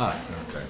Ah, okay.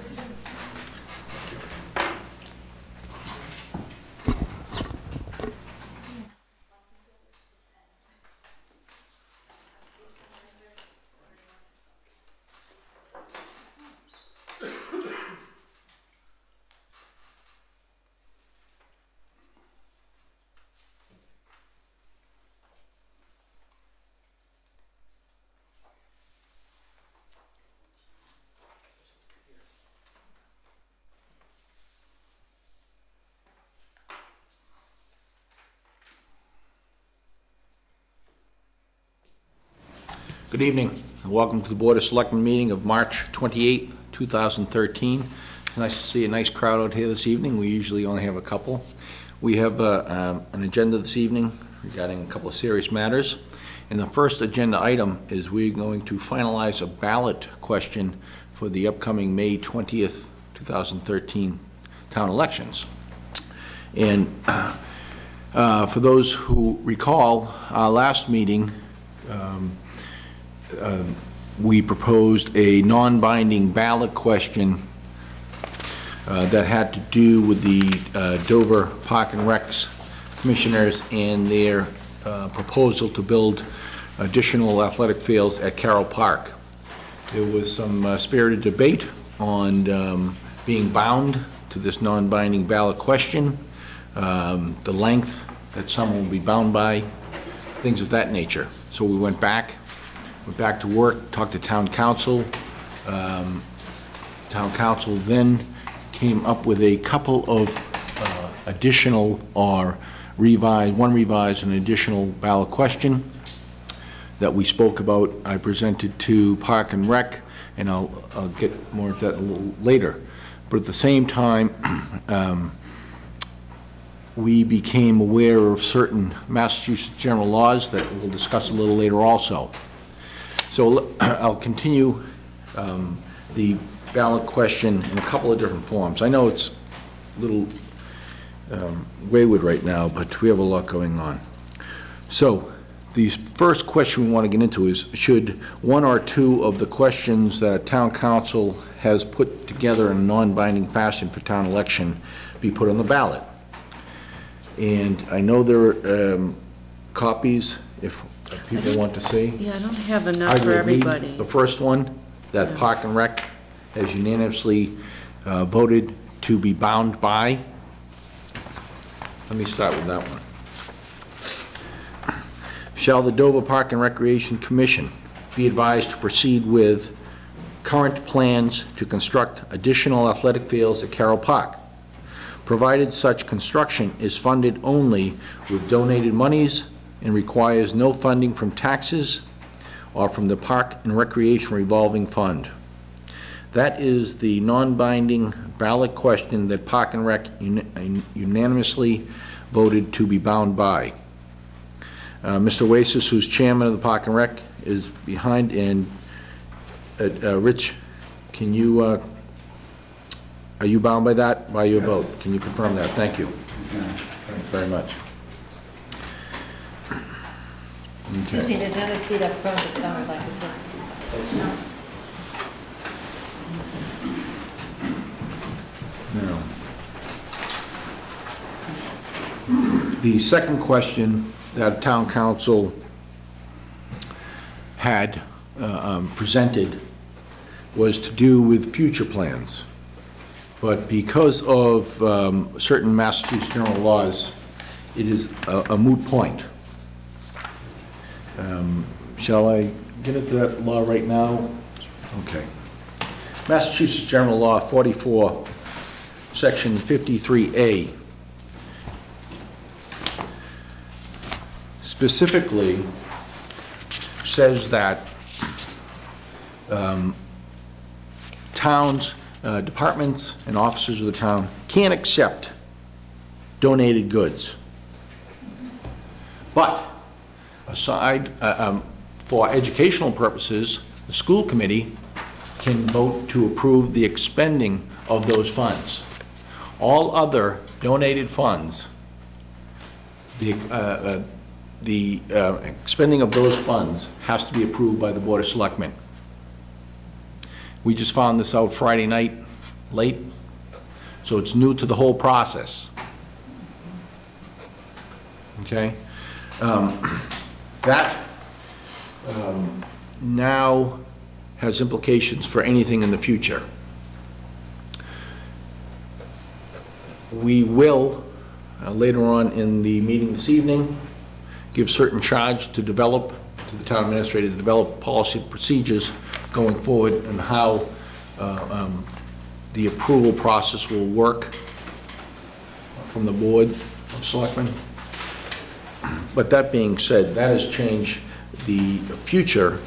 Good evening, and welcome to the Board of Selectmen meeting of March 28, 2013. It's nice to see a nice crowd out here this evening. We usually only have a couple. We have an agenda this evening regarding a couple of serious matters. And the first agenda item is we're going to finalize a ballot question for the upcoming May 20th, 2013 town elections. And for those who recall, our last meeting, we proposed a non-binding ballot question that had to do with the Dover Park and Recs commissioners and their proposal to build additional athletic fields at Carroll Park. There was some spirited debate on being bound to this non-binding ballot question, the length that someone will be bound by, things of that nature. So we went back to work, talked to town council. Town council then came up with a couple of additional or one revised and additional ballot question that we spoke about. I presented to Park and Rec, and I'll get more of that a little later. But at the same time, we became aware of certain Massachusetts general laws that we'll discuss a little later also. So I'll continue the ballot question in a couple of different forms. I know it's a little wayward right now, but we have a lot going on. So the first question we want to get into is, should one or two of the questions that a town council has put together in a non-binding fashion for town election be put on the ballot? And I know there are copies if people want to see. Yeah, I don't have enough for everybody. The first one, that Park and Rec has unanimously voted to be bound by. Let me start with that one. Shall the Dover Park and Recreation Commission be advised to proceed with current plans to construct additional athletic fields at Carroll Park, provided such construction is funded only with donated monies and requires no funding from taxes or from the Park and Recreation Revolving Fund? That is the non-binding ballot question that Park and Rec unanimously voted to be bound by. Mr. Oasis, who's chairman of the Park and Rec, is behind, and Rich, can you, are you bound by that, by your vote? Can you confirm that? Thank you. Thank you very much. Excuse me, there's another seat up front if someone would like to sit. No. The second question that town council had presented was to do with future plans. But because of certain Massachusetts general laws, it is a moot point. Shall I get into that law right now? Okay. Massachusetts General Law 44, Section 53A, specifically says that towns, departments, and officers of the town can't accept donated goods. But aside, for educational purposes, the school committee can vote to approve the expending of those funds. All other donated funds, the expending of those funds has to be approved by the Board of Selectmen. We just found this out Friday night, late, so it's new to the whole process. Okay? That now has implications for anything in the future. We will, later on in the meeting this evening, give certain charge to develop, to the town administrator, to develop policy procedures going forward and how the approval process will work from the Board of Selectmen. But that being said, that has changed the future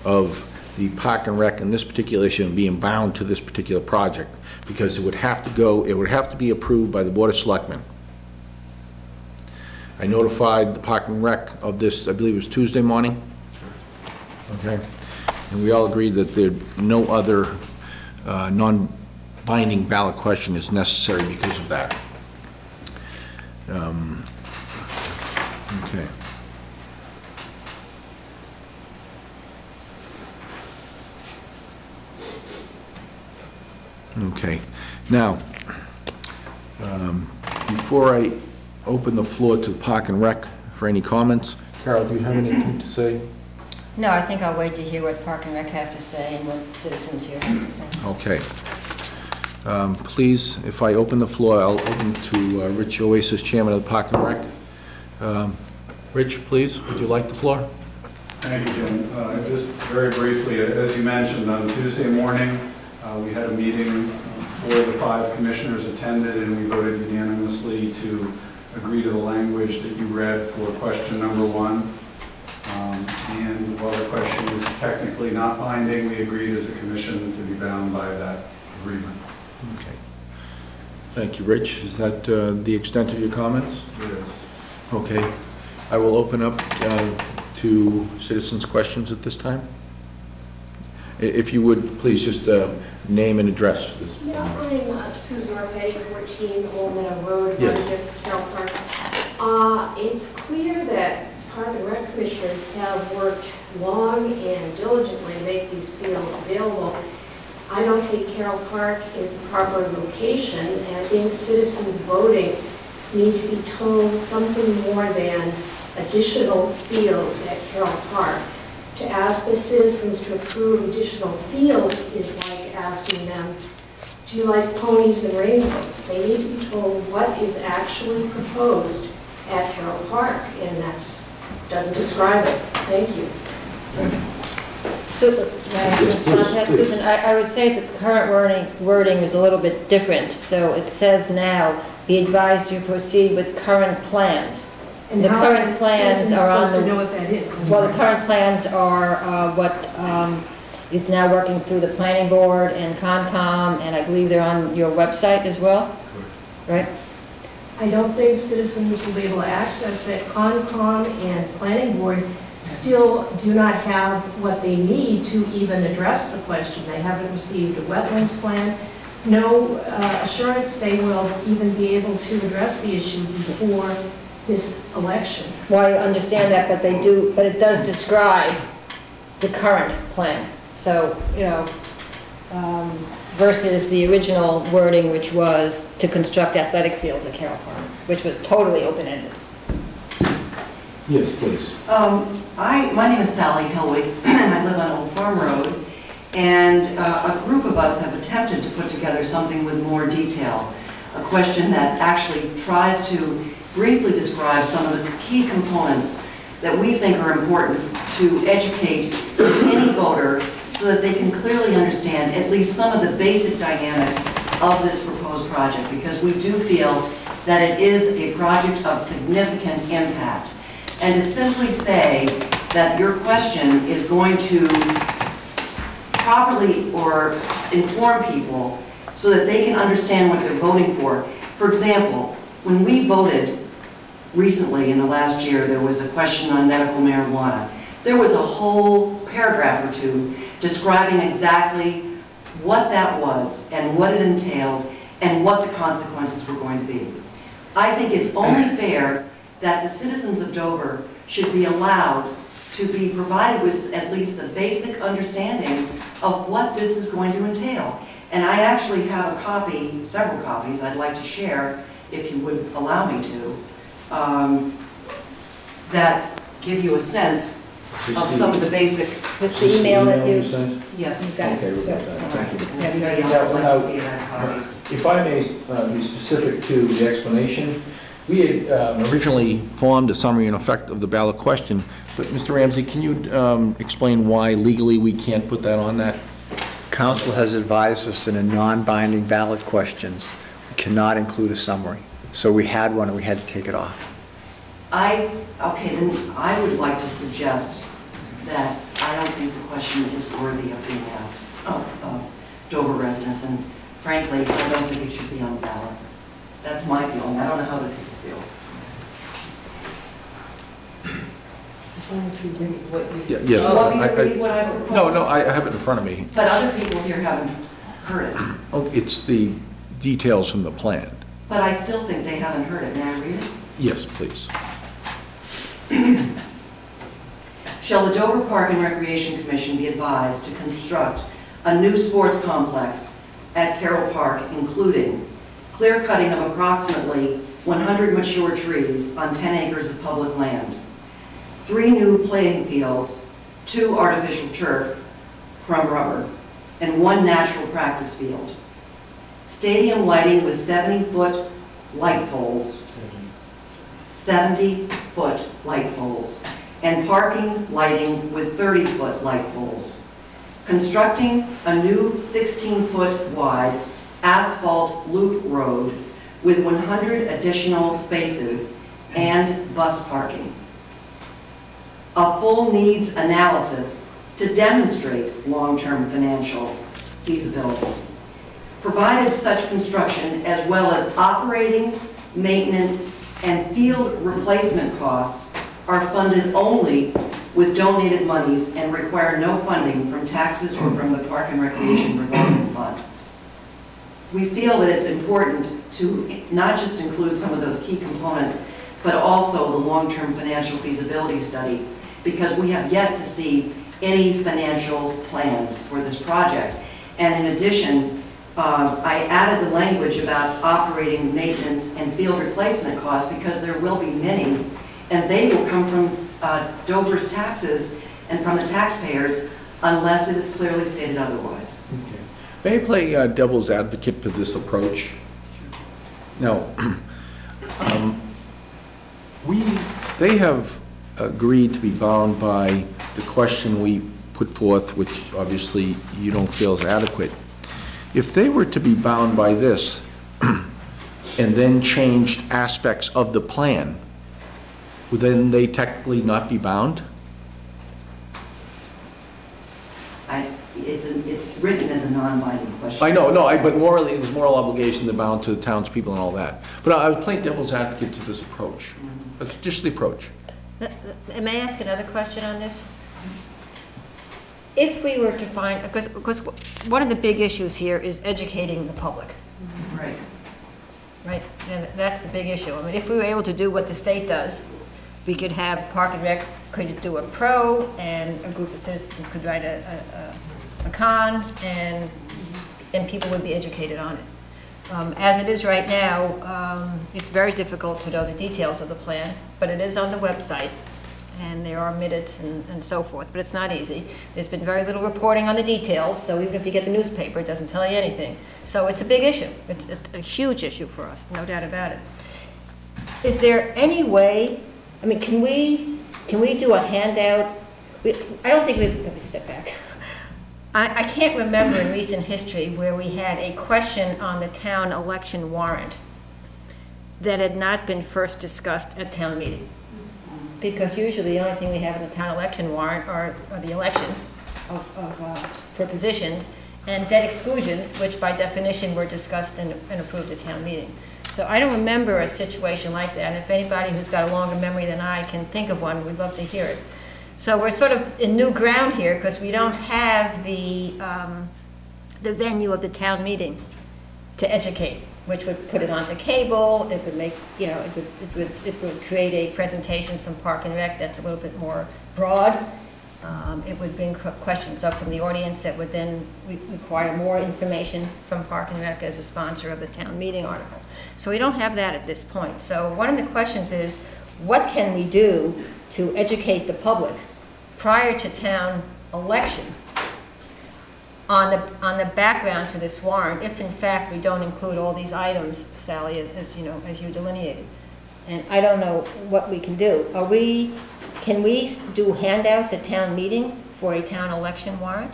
of the Park and Rec in this particular issue and being bound to this particular project, because it would have to be approved by the Board of Selectmen. I notified the Park and Rec of this, I believe it was Tuesday morning. Okay, and we all agreed that no other non-binding ballot question is necessary because of that. Okay. Okay. Now, before I open the floor to the Park and Rec for any comments, Carol, do you have anything to say? No, I think I'll wait to hear what Park and Rec has to say and what citizens here have to say. Okay. Please, if I open the floor, I'll open to Rich Oasis, Chairman of the Park and Rec. Rich, please, would you like the floor? Thank you, Jim. Just very briefly, as you mentioned, on Tuesday morning, we had a meeting. 4 of the 5 commissioners attended, and we voted unanimously to agree to the language that you read for question number 1. And while the question is technically not binding, we agreed as a commission to be bound by that agreement. Okay. Thank you, Rich. Is that the extent of your comments? It is. Okay. I will open up to citizens' questions at this time. If you would, please just name and address this. Yeah, I'm Susan Arpetti, 14 Old Meadow Road, Yes. Carroll Park. It's clear that Park and Rec commissioners have worked long and diligently to make these fields available. I don't think Carroll Park is a proper location, and I think citizens voting need to be told something more than additional fields at Carroll Park. To ask the citizens to approve additional fields is like asking them, do you like ponies and rainbows? They need to be told what is actually proposed at Carroll Park, and that doesn't describe it. Thank you. So, Susan, I would say that the current wording is a little bit different. So it says now, be advised you proceed with current plans. And the current plans are on the... know what that is. Well, the current plans are what is now working through the planning board and Concom, and I believe they're on your website as well, right? I don't think citizens will be able to access that. Concom and planning board still do not have what they need to even address the question. They haven't received a wetlands plan. No assurance they will even be able to address the issue before this election. Well, I understand that, but they do, but it does describe the current plan. So, you know, versus the original wording, which was to construct athletic fields at Carroll Park, which was totally open-ended. Yes, please. My name is Sally Helwig, and I live on Old Farm Road, and a group of us have attempted to put together something with more detail, a question that actually tries to briefly describe some of the key components that we think are important to educate any voter so that they can clearly understand at least some of the basic dynamics of this proposed project, because we do feel that it is a project of significant impact. And to simply say that your question is going to properly or inform people so that they can understand what they're voting for. For example, when we voted recently in the last year, there was a question on medical marijuana. There was a whole paragraph or 2 describing exactly what that was and what it entailed and what the consequences were going to be. I think it's only fair that the citizens of Dover should be allowed to be provided with at least the basic understanding of what this is going to entail. And I actually have a copy, several copies I'd like to share, if you would allow me to, that give you a sense of some of the basic. Just the email that you, Yes. you've got. Okay, we've got that. Thank you. Anybody else would like to see that copies? If I may be specific to the explanation, we had originally formed a summary and effect of the ballot question, but Mr. Ramsey, can you explain why legally we can't put that on that? Council has advised us in a non-binding ballot questions, we cannot include a summary. So we had one and we had to take it off. Okay, then I would like to suggest that I don't think the question is worthy of being asked of Dover residents, and frankly, I don't think it should be on the ballot. That's my feeling. I don't know how other people feel. Yes. Do you want me to read what I proposed? No, I have it in front of me. But other people here haven't heard it. Oh, it's the details from the plan. But I still think they haven't heard it. May I read it? Yes, please. Shall the Dover Park and Recreation Commission be advised to construct a new sports complex at Carroll Park, including clear cutting of approximately 100 mature trees on 10 acres of public land, 3 new playing fields, 2 artificial turf from rubber, and 1 natural practice field. Stadium lighting with 70-foot light poles, 70-foot light poles, and parking lighting with 30-foot light poles. Constructing a new 16-foot wide asphalt loop road with 100 additional spaces and bus parking. A full needs analysis to demonstrate long-term financial feasibility. Provided such construction, as well as operating, maintenance, and field replacement costs, are funded only with donated monies and require no funding from taxes or from the Park and Recreation Revolving Fund. We feel that it's important to not just include some of those key components, but also the long-term financial feasibility study, because we have yet to see any financial plans for this project. And in addition, I added the language about operating, maintenance, and field replacement costs, because there will be many, and they will come from Dover's taxes and from the taxpayers unless it is clearly stated otherwise. Okay. May I play devil's advocate for this approach? Now, they have agreed to be bound by the question we put forth, which obviously you don't feel is adequate. If they were to be bound by this and then changed aspects of the plan, would then they technically not be bound? It's written as a non-binding question. I know, but morally, there's moral obligation they're bound to the townspeople and all that. But I would play devil's advocate to this approach. That's just the approach. May I ask another question on this? If we were to find, because one of the big issues here is educating the public. Right. Right, and that's the big issue. I mean, if we were able to do what the state does, we could have Park and Rec could do a pro, and a group of citizens could write a con, and people would be educated on it. As it is right now, it's very difficult to know the details of the plan, but it is on the website, and there are minutes and so forth, but it's not easy. There's been very little reporting on the details, so even if you get the newspaper, it doesn't tell you anything. So it's a big issue. It's a huge issue for us, no doubt about it. Is there any way, I mean, can we do a handout? I don't think let me step back. I can't remember in recent history where we had a question on the town election warrant that had not been first discussed at town meeting. Because usually the only thing we have in the town election warrant are the election for positions and debt exclusions, which by definition were discussed and approved at town meeting. So I don't remember a situation like that, and if anybody who's got a longer memory than I can think of one, we'd love to hear it. So we're sort of in new ground here because we don't have the venue of the town meeting to educate, which would put it onto cable. It would make, it would create a presentation from Park and Rec that's a little bit more broad. It would bring questions up from the audience that would then require more information from Park and Rec as a sponsor of the town meeting article. So we don't have that at this point. So one of the questions is, what can we do to educate the public prior to town election on the background to this warrant, if in fact we don't include all these items, Sally, as you know, as you delineated? And I don't know what we can do. Can we do handouts at town meeting for a town election warrant?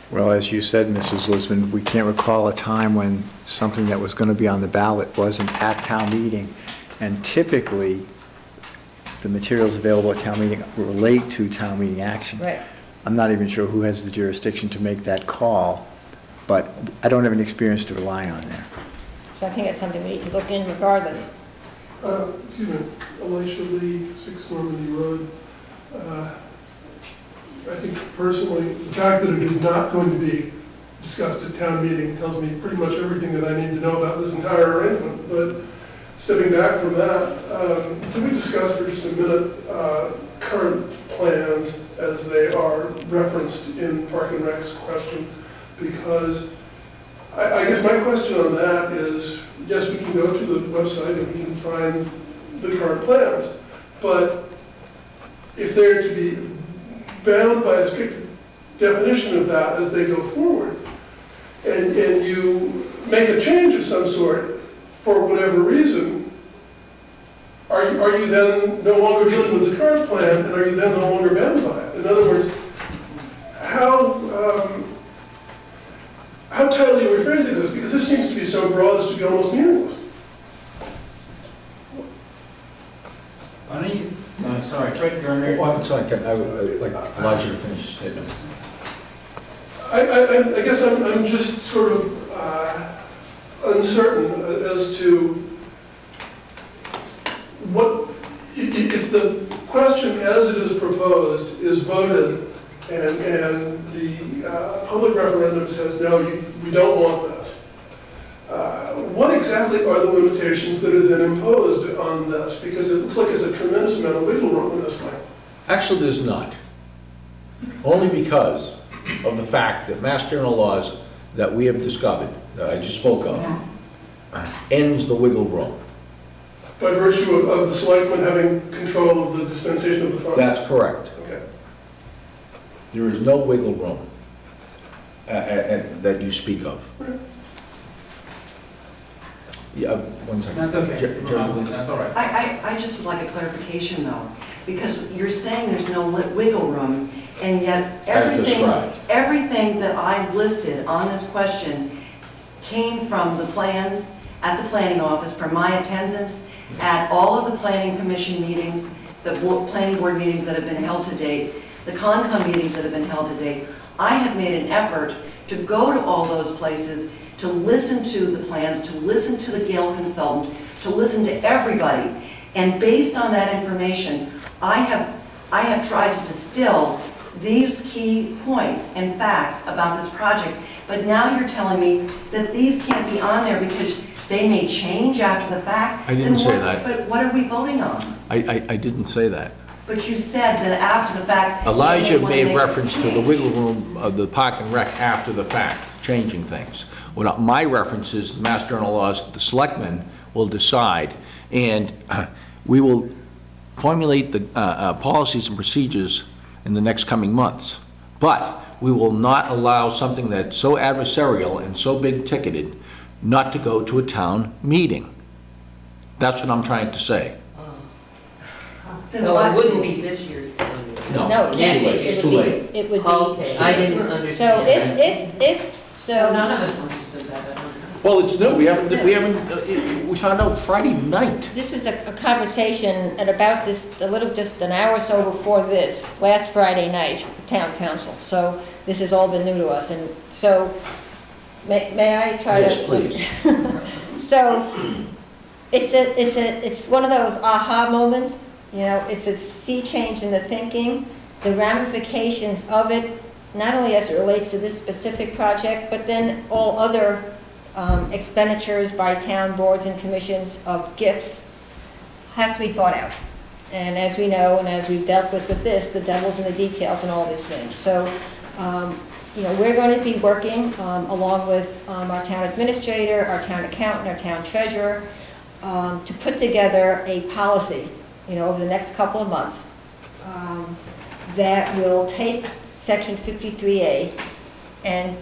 Well, as you said, Mrs. Lisbon, we can't recall a time when something that was going to be on the ballot wasn't at town meeting. And typically, the materials available at town meeting relate to town meeting action. Right. I'm not even sure who has the jurisdiction to make that call, but I don't have any experience to rely on there. So I think it's something we need to look in regardless. Excuse me, Elisha Lee, 6 Normandy Road. I think personally, the fact that it is not going to be discussed at town meeting tells me pretty much everything that I need to know about this entire arrangement. But stepping back from that, can we discuss for just a minute current plans as they are referenced in Park and Rec's question? Because I guess my question on that is, yes, we can go to the website and we can find the current plans, but if they're to be bound by a strict definition of that as they go forward, and you make a change of some sort for whatever reason, are you then no longer dealing with the current plan, and are you then no longer bound by it? In other words, how tightly are we phrasing this? Because this seems to be so broad as to be almost meaningless. Sorry, Fred Gerner. Well, sorry, I would like Elijah to finish his statement. I guess I'm just sort of uncertain as to what, if the question as it is proposed is voted and the public referendum says, no, we don't want this. What exactly are the limitations that are then imposed on this? Because it looks like there's a tremendous amount of wiggle room in this thing. Actually, there's not. Only because of the fact that Mass General laws that we have discovered, that I just spoke of, ends the wiggle room. By virtue of the selectmen having control of the dispensation of the funds? That's correct. Okay. There is no wiggle room that you speak of. Yeah, one second. That's okay. That's all right. I just would like a clarification though, because you're saying there's no wiggle room, and yet everything that I listed on this question came from the plans at the planning office, from my attendance at all of the planning commission meetings, the planning board meetings that have been held to date, the Concom meetings that have been held to date. I have made an effort to go to all those places, to listen to the plans, to listen to the Gale consultant, to listen to everybody. And based on that information, I have tried to distill these key points and facts about this project. But now you're telling me that these can't be on there because they may change after the fact. I didn't say that. But what are we voting on? I didn't say that. But you said that after the fact. Elijah made reference to the wiggle room of the Park and Rec after the fact, changing things. What my reference is, the Mass General laws, the Selectmen will decide, and we will formulate the policies and procedures in the next coming months. But we will not allow something that's so adversarial and so big-ticketed not to go to a town meeting. That's what I'm trying to say. So it wouldn't be this year's town meeting? No, it's too late. It would be. Okay, I didn't So understand. so. None of us understood that, I don't think. Well, it's new. We found out Friday night. This was a conversation at about this, just an hour or so before this, last Friday night, town council. So this has all been new to us, and so, may I try to? Yes, please. So, it's one of those aha moments, you know, it's a sea change in the thinking, the ramifications of it, not only as it relates to this specific project, but then all other expenditures by town boards and commissions of gifts has to be thought out. And as we know, and as we've dealt with this, the devil's in the details and all these things. So, you know, we're going to be working along with our town administrator, our town accountant, our town treasurer, to put together a policy, you know, over the next couple of months that will take Section 53A and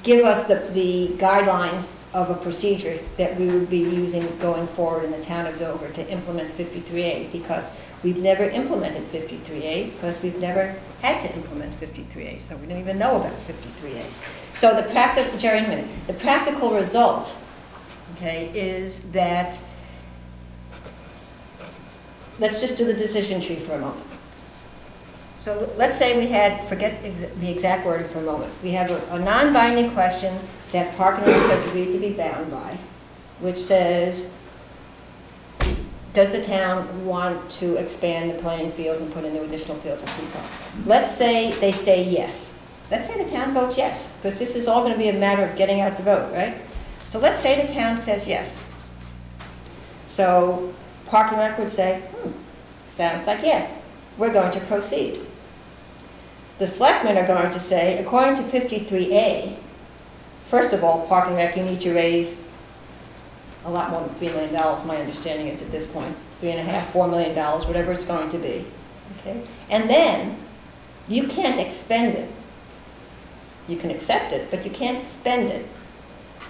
give us the guidelines of a procedure that we would be using going forward in the town of Dover to implement 53A, because we've never implemented 53A, because we've never had to implement 53A, so we don't even know about 53A. So the practical, Jerry, a minute, the practical result, okay, is that, let's just do the decision tree for a moment. So let's say we had, forget the exact wording for a moment, we have a non-binding question that Park and Rec has agreed to be bound by, which says, does the town want to expand the playing field and put a new additional field to Seaport? Let's say they say yes. Let's say the town votes yes, because this is all going to be a matter of getting out the vote, right? So let's say the town says yes. So Park and Rec would say, sounds like yes, we're going to proceed. The selectmen are going to say, according to 53A, first of all, Park and Rec, you need to raise a lot more than $3 million, my understanding is at this point, $3.5, $4 million, whatever it's going to be, okay? And then, you can't expend it. You can accept it, but you can't spend it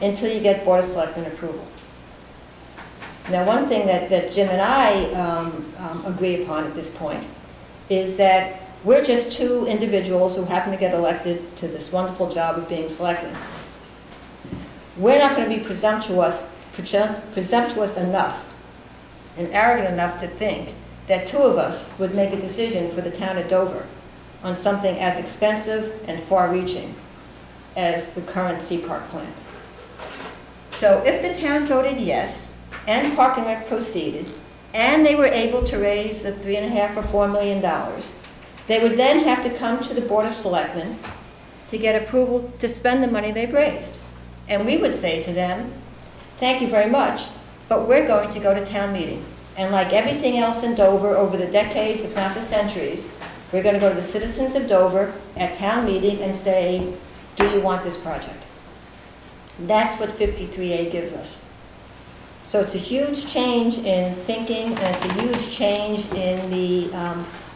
until you get Board of Selectmen approval. Now, one thing that Jim and I agree upon at this point is that we're just two individuals who happen to get elected to this wonderful job of being selectmen. We're not going to be presumptuous enough and arrogant enough to think that two of us would make a decision for the town of Dover on something as expensive and far-reaching as the current Sea Park plan. So if the town voted yes, and Park and Rec proceeded, and they were able to raise the $3.5 or $4 million, they would then have to come to the Board of Selectmen to get approval to spend the money they've raised. And we would say to them, thank you very much, but we're going to go to town meeting. And like everything else in Dover over the decades, if not the centuries, we're going to go to the citizens of Dover at town meeting and say, do you want this project? That's what 53A gives us. So it's a huge change in thinking, and it's a huge change in the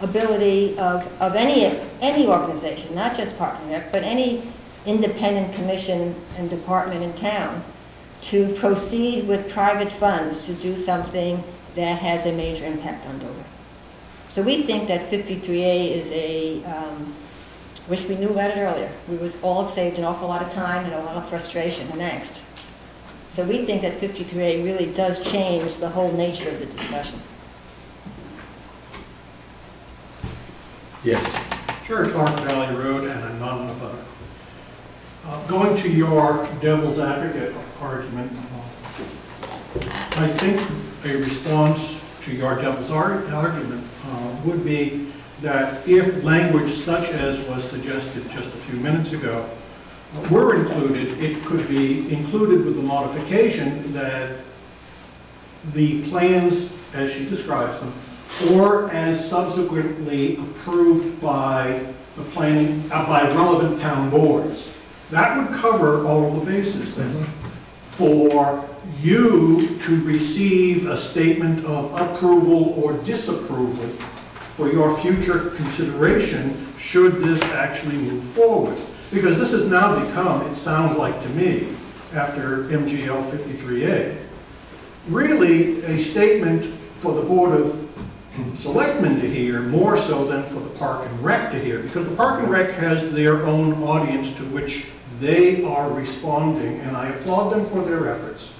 ability of any organization, not just Park and Rec, but any independent commission and department in town, to proceed with private funds to do something that has a major impact on Dover. So we think that 53A is a, wish we knew about it earlier. We would all have saved an awful lot of time and a lot of frustration and angst. So we think that 53A really does change the whole nature of the discussion. Yes. Sure, Clark Valley Road, and I'm not on a butter. Going to your devil's advocate argument, I think a response to your devil's argument would be that if language such as was suggested just a few minutes ago were included, it could be included with the modification that the plans, as she describes them, or as subsequently approved by the planning, by relevant town boards. That would cover all the bases then. For you to receive a statement of approval or disapproval for your future consideration should this actually move forward. Because this has now become, it sounds like to me, after MGL 53A, really a statement for the Board of Selectmen to hear, more so than for the Park and Rec to hear, because the Park and Rec has their own audience to which they are responding, and I applaud them for their efforts.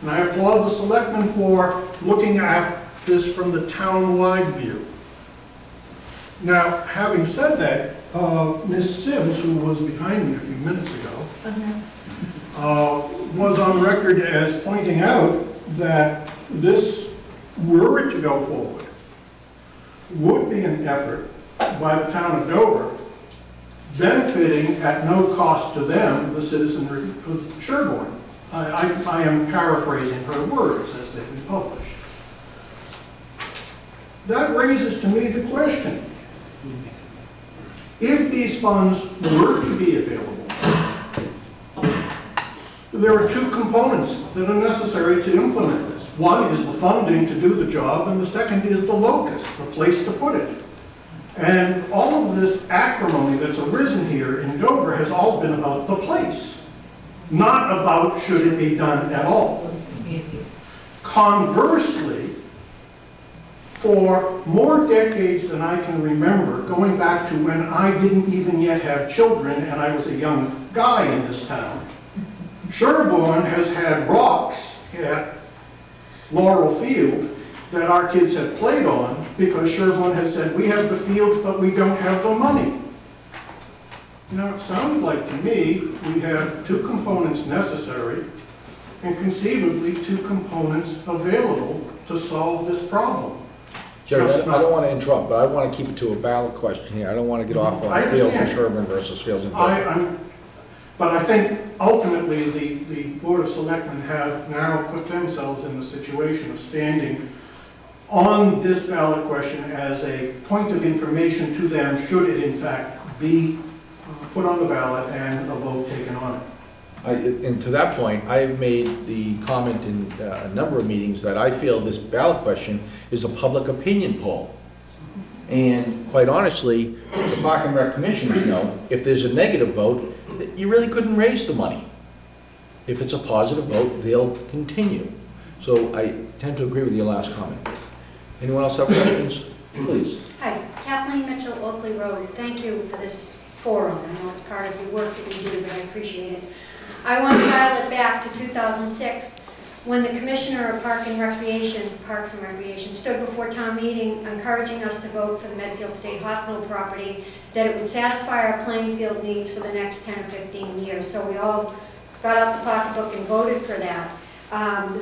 And I applaud the Selectmen for looking at this from the town-wide view. Now, having said that, Ms. Sims, who was behind me a few minutes ago, was on record as pointing out that this, were it to go forward, would be an effort by the town of Dover, benefiting at no cost to them, the citizenry of Sherborne. I am paraphrasing her words as they've been published. that raises to me the question. If these funds were to be available, there are two components that are necessary to implement this. One is the funding to do the job, and the second is the locus, the place to put it. And all of this acrimony that's arisen here in Dover has all been about the place, not about should it be done at all. Conversely, for more decades than I can remember, going back to when I didn't even yet have children and I was a young guy in this town, Sherborne has had rocks at Laurel Field that our kids have played on because Sherborne has said, we have the fields, but we don't have the money. Now, it sounds like to me we have two components necessary and conceivably two components available to solve this problem. Jerry, I don't want to interrupt, but I want to keep it to a ballot question here. I don't want to get off on fields in Sherburne versus fields in Dover. But I think ultimately the Board of Selectmen have now put themselves in the situation of standing on this ballot question as a point of information to them should it in fact be put on the ballot and a vote taken on it. And to that point, I've made the comment in a number of meetings that I feel this ballot question is a public opinion poll. And quite honestly, the Park and Rec commissioners know if there's a negative vote, you really couldn't raise the money. If it's a positive vote, they'll continue. So I tend to agree with your last comment. Anyone else have questions? Please. Hi, Kathleen Mitchell, Oakley Road. Thank you for this forum. I know it's part of your work that you do, but I appreciate it. I want to dial it back to 2006 when the Commissioner of Parks and Recreation stood before town meeting encouraging us to vote for the Medfield State Hospital property, that it would satisfy our playing field needs for the next 10 or 15 years. So we all got out the pocketbook and voted for that.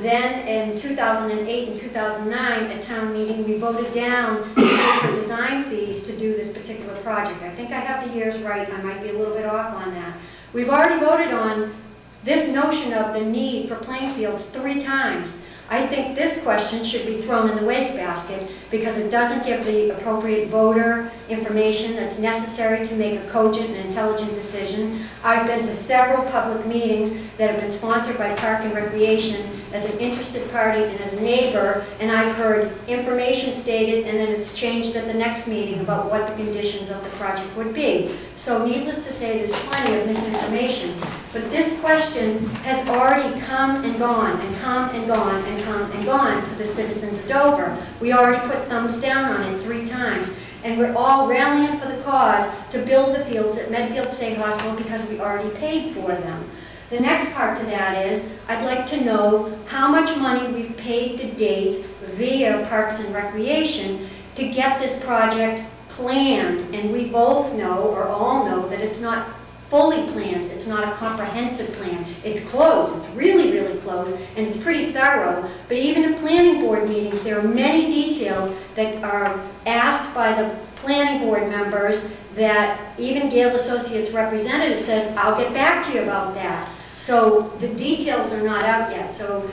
Then in 2008 and 2009 at town meeting, we voted down for design fees to do this particular project. I think I have the years right. I might be a little bit off on that. We've already voted on this notion of the need for playing fields 3 times. I think this question should be thrown in the wastebasket because it doesn't give the appropriate voter information that's necessary to make a cogent and intelligent decision. I've been to several public meetings that have been sponsored by Park and Recreation as an interested party and as a neighbor, and I've heard information stated and then it's changed at the next meeting about what the conditions of the project would be. So needless to say, there's plenty of misinformation. But this question has already come and gone and come and gone and come and gone to the citizens of Dover. We already put thumbs down on it 3 times. And we're all rallying for the cause to build the fields at Medfield State Hospital because we already paid for them. The next part to that is, I'd like to know how much money we've paid to date via Parks and Recreation to get this project planned. And we both know, or all know, that it's not fully planned. It's not a comprehensive plan. It's close. It's really, really close, and it's pretty thorough. But even in planning board meetings, there are many details that are asked by the planning board members that even Gale Associates representative says, I'll get back to you about that. So the details are not out yet. So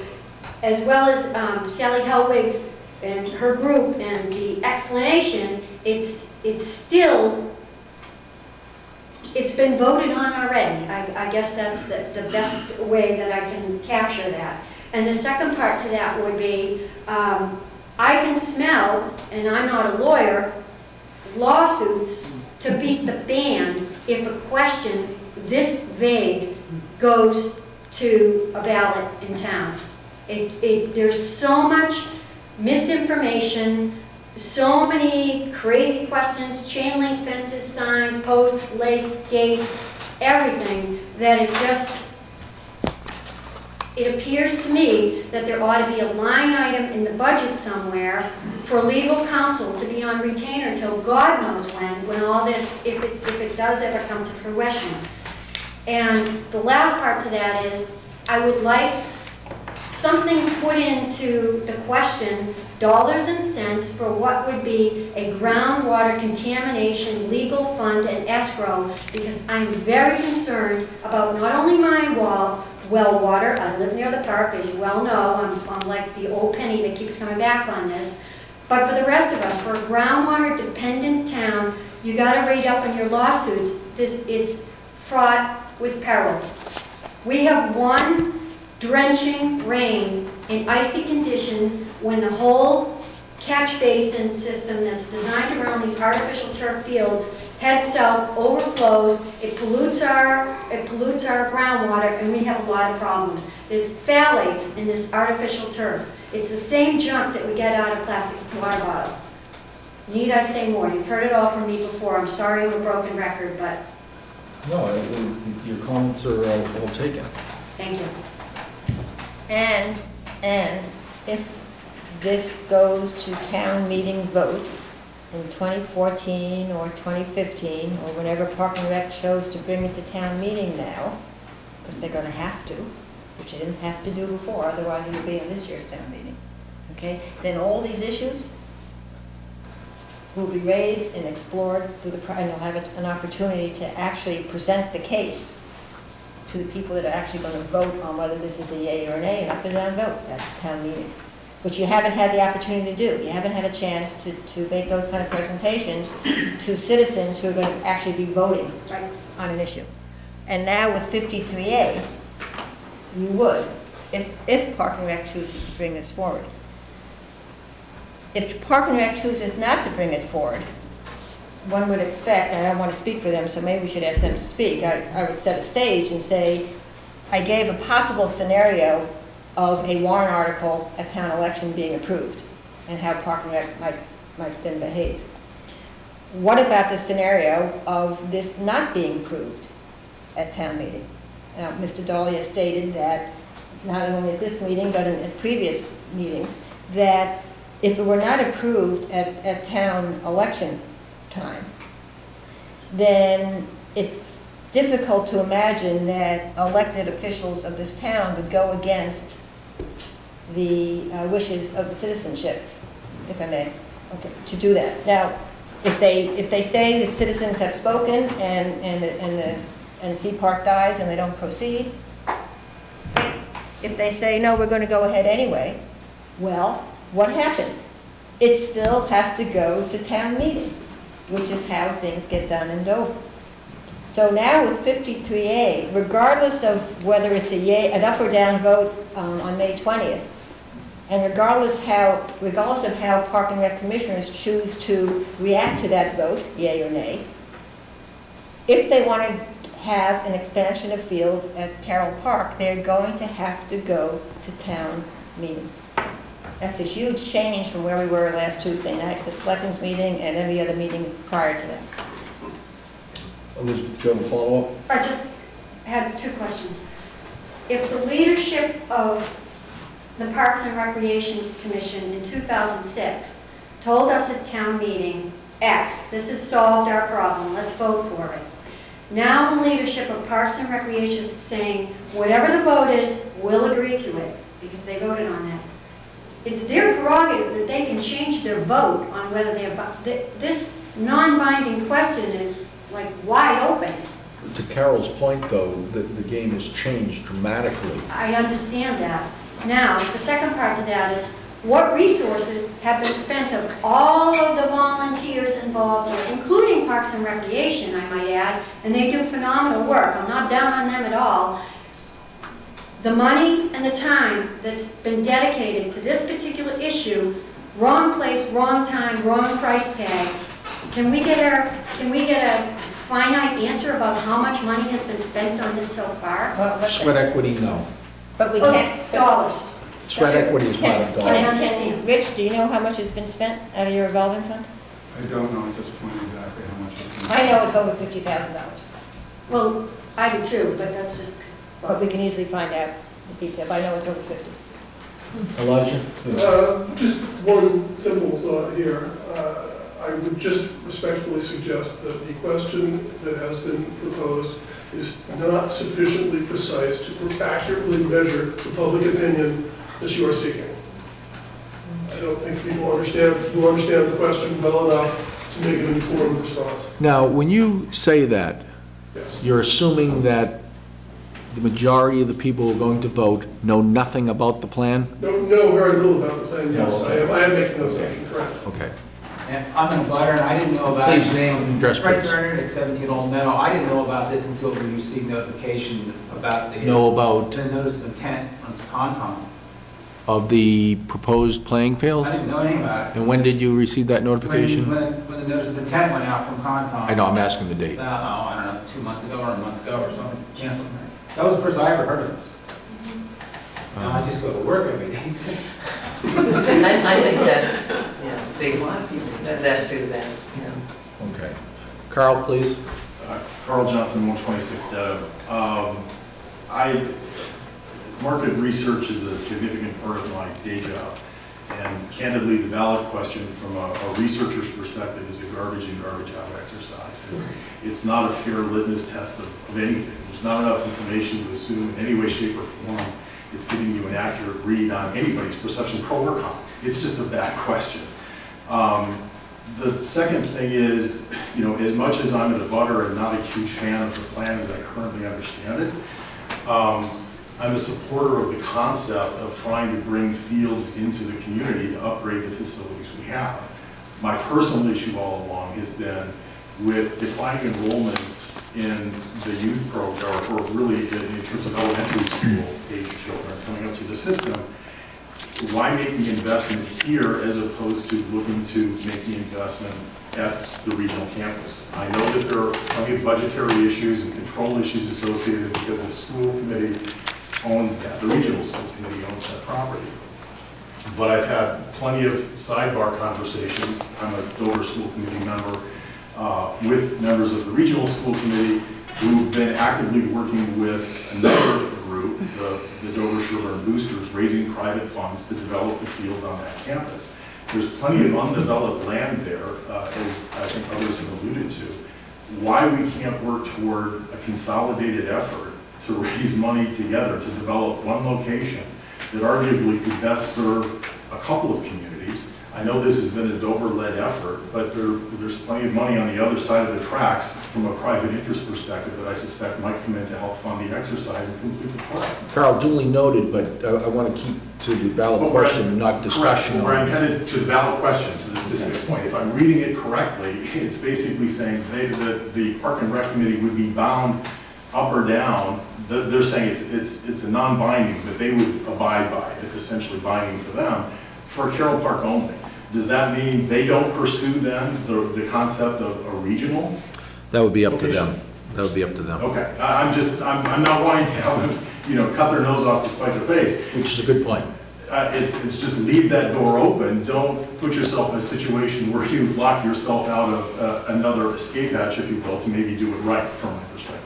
as well as Sally Helwig's and her group and the explanation, it's been voted on already. I guess that's the best way that I can capture that. And the second part to that would be, I can smell, and I'm not a lawyer, lawsuits to beat the band if a question this vague goes to a ballot in town. There's so much misinformation, so many crazy questions, chain link fences, signs, posts, lakes, gates, everything, that it appears to me that there ought to be a line item in the budget somewhere for legal counsel to be on retainer until God knows when all this, if it does ever come to fruition. And the last part to that is, I would like something put into the question, dollars and cents, for what would be a groundwater contamination legal fund and escrow, because I'm very concerned about not only my well water, I live near the park, as you well know, I'm like the old penny that keeps coming back on this, But for the rest of us, for a groundwater-dependent town, you gotta read up on your lawsuits. It's fraught with peril. We have one drenching rain in icy conditions when the whole catch basin system that's designed around these artificial turf fields heads south, overflows, it pollutes our groundwater, and we have a lot of problems. There's phthalates in this artificial turf. It's the same junk that we get out of plastic water bottles. Need I say more? You've heard it all from me before. I'm sorry I'm a broken record, but No, your comments are well taken. thank you. And if this goes to town meeting vote in 2014 or 2015, or whenever Park and Rec chose to bring it to town meeting now, because they're gonna have to, which they didn't have to do before, otherwise it would be in this year's town meeting, okay? Then all these issues will be raised and explored through and you'll have an opportunity to actually present the case to the people that are actually going to vote on whether this is a yay or an nay, an up or down vote. That's town meeting, which you haven't had the opportunity to do. You haven't had a chance to make those kind of presentations to citizens who are going to actually be voting on an issue. And now with 53A, you would, if Park and Rec chooses to bring this forward. If Park and Rec chooses not to bring it forward, one would expect, and I don't want to speak for them, so maybe we should ask them to speak, I would set a stage and say, I gave a possible scenario of a warrant article at town election being approved, and how Park and Rec might then behave. What about the scenario of this not being approved at town meeting? Now, Mr. Dahlia stated that, not only at this meeting, but in previous meetings, that if it were not approved at town election time, then it's difficult to imagine that elected officials of this town would go against the wishes of the citizenship, if I may, okay, to do that. Now, if they say the citizens have spoken and Sea Park dies and they don't proceed, great. If they say, no, we're going to go ahead anyway, well, what happens? It still has to go to town meeting, which is how things get done in Dover. So now with 53A, regardless of whether it's an up or down vote on May 20th, and regardless of how Park and Rec commissioners choose to react to that vote, yay or nay, if they want to have an expansion of fields at Carroll Park, they're going to have to go to town meeting. That's a huge change from where we were last Tuesday night, the Selectmen's meeting and every other meeting prior to that. Elizabeth, do you have a follow-up? I just had two questions. If the leadership of the Parks and Recreation Commission in 2006 told us at town meeting, X, this has solved our problem, let's vote for it. Now the leadership of Parks and Recreation is saying, whatever the vote is, we'll agree to it, because they voted on that. It's their prerogative that they can change their vote on whether they're, this non-binding question is like wide open. To Carol's point, though, the game has changed dramatically. I understand that. Now, the second part to that is, what resources have been spent of all of the volunteers involved here, including Parks and Recreation, I might add, and they do phenomenal work. I'm not down on them at all. The money and the time that's been dedicated to this particular issue, wrong place, wrong time, wrong price tag. Can we get a finite answer about how much money has been spent on this so far? Well, Sweat equity, no. but we can't. Dollars. Sweat equity is not a dollar. Rich, do you know how much has been spent out of your revolving fund? I don't know at this point exactly how much it's been. I know it's over $50,000. Well, I do too, but that's just. But we can easily find out the detail, but I know it's over 50. Elijah? Just one simple thought here. I would just respectfully suggest that the question that has been proposed is not sufficiently precise to accurately measure the public opinion that you are seeking. I don't think people understand the question well enough to make an informed response. Now, when you say that, Yes. you're assuming that the majority of the people who are going to vote know nothing about the plan? Don't know very little about the plan, yes, Okay. I am making that assumption, correct. Okay. And I'm in a butter, and I didn't know about it. Please, name and address, Fred please. Turner at 17 Old Meadow. I didn't know about this until we received notification about the... Know about The notice of intent on Concom. of the proposed playing I fields? didn't know anything about it. And when did you receive that notification? When the notice of intent went out from Concom. I know, I'm asking the date. I don't know, 2 months ago or a month ago or something, canceled. That was the first I ever heard of this. Now I just go to work every day. I think that's, yeah, big, that do that, yeah. Okay. Carl, please. Carl Johnson, 126 Dedham. Market research is a significant part of my day job. And candidly, the ballot question from a researcher's perspective is a garbage in, garbage out exercise. It's not a fair litmus test of anything. There's not enough information to assume in any way, shape, or form it's giving you an accurate read on anybody's perception, pro or con. It's just a bad question. The second thing is, you know, as much as I'm in a butter and not a huge fan of the plan as I currently understand it, I'm a supporter of the concept of trying to bring fields into the community to upgrade the facilities we have. My personal issue all along has been with declining enrollments in the youth program, or really in terms of elementary school age children coming up through the system. Why make the investment here as opposed to looking to make the investment at the regional campus? I know that there are plenty of budgetary issues and control issues associated because the school committee owns that, the regional school committee owns that property. But I've had plenty of sidebar conversations. I'm a Dover School Committee member with members of the regional school committee who've been actively working with another group, the Dover Sugar and Boosters, raising private funds to develop the fields on that campus. There's plenty of undeveloped land there, as I think others have alluded to. Why we can't work toward a consolidated effort to raise money together to develop one location that arguably could best serve a couple of communities. I know this has been a Dover-led effort, but there's plenty of money on the other side of the tracks from a private interest perspective that I suspect might come in to help fund the exercise and complete the plan. Carl, duly noted, but I want to keep to the ballot question and not discussion. Where I'm headed to the ballot question, to the specific point. If I'm reading it correctly, it's basically saying that the Park and Rec Committee would be bound up or down. They're saying it's a non-binding, but they would abide by it, essentially binding for them, for Carroll Park only. Does that mean they don't pursue then the concept of a regional? That would be up location? to them. That would be up to them. Okay, I'm not wanting to have them, you know, cut their nose off to spite their face. Which is a good point. It's just leave that door open. Don't put yourself in a situation where you lock yourself out of another escape hatch, if you will, to maybe do it right, from my perspective.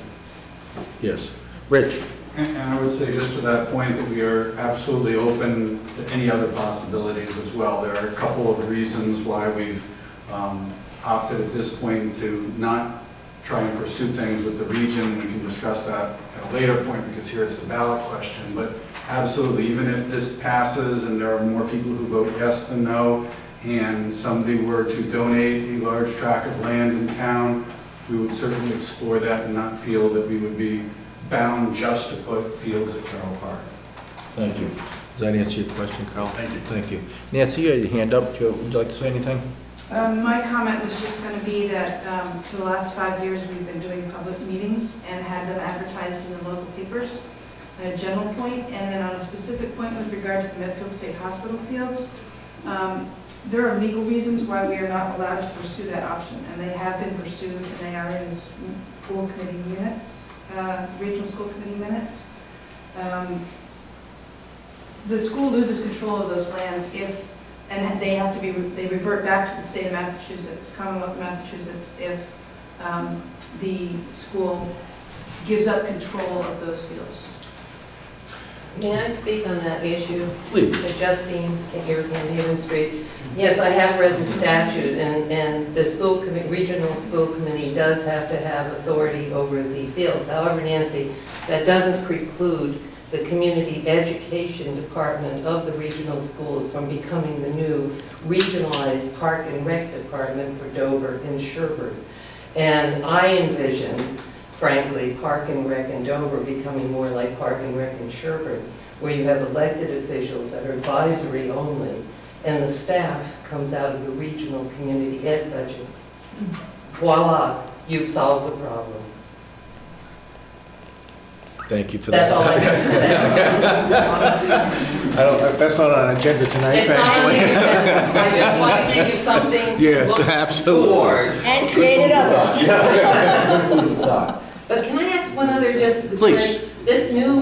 Yes. Rich? And I would say just to that point that we are absolutely open to any other possibilities as well. There are a couple of reasons why we've opted at this point to not try and pursue things with the region. We can discuss that at a later point because here it's the ballot question. But absolutely, even if this passes and there are more people who vote yes than no, and somebody were to donate a large tract of land in town, we would certainly explore that and not feel that we would be bound just to put fields at Carroll Park. Thank you. Does that answer your question, Carl? Thank you. Thank you. Nancy, you had your hand up. Would you like to say anything? My comment was just going to be that for the last 5 years, we've been doing public meetings and had them advertised in the local papers at a general point, and then on a specific point with regard to the Medfield State Hospital fields. There are legal reasons why we are not allowed to pursue that option, and they have been pursued, and they are in the school committee minutes, regional school committee minutes. The school loses control of those lands and they have to be, they revert back to the state of Massachusetts, Commonwealth of Massachusetts, if the school gives up control of those fields. May I speak on that issue? Please. Justine here in Haven Street. Yes, I have read the statute, and the school committee, regional school committee does have to have authority over the fields. However, Nancy, that doesn't preclude the community education department of the regional schools from becoming the new regionalized park and rec department for Dover and Sherburne. And I envision frankly, Park and Rec in Dover becoming more like Park and Rec in Sherburne, where you have elected officials that are advisory only, and the staff comes out of the regional community ed budget. Voila, you've solved the problem. Thank you for that. That's all I have to say. That's not on agenda tonight, It's not on the agenda. I just want to give you something to Yes, look absolutely. towards. And created others. But can I ask one other, just, Please. this new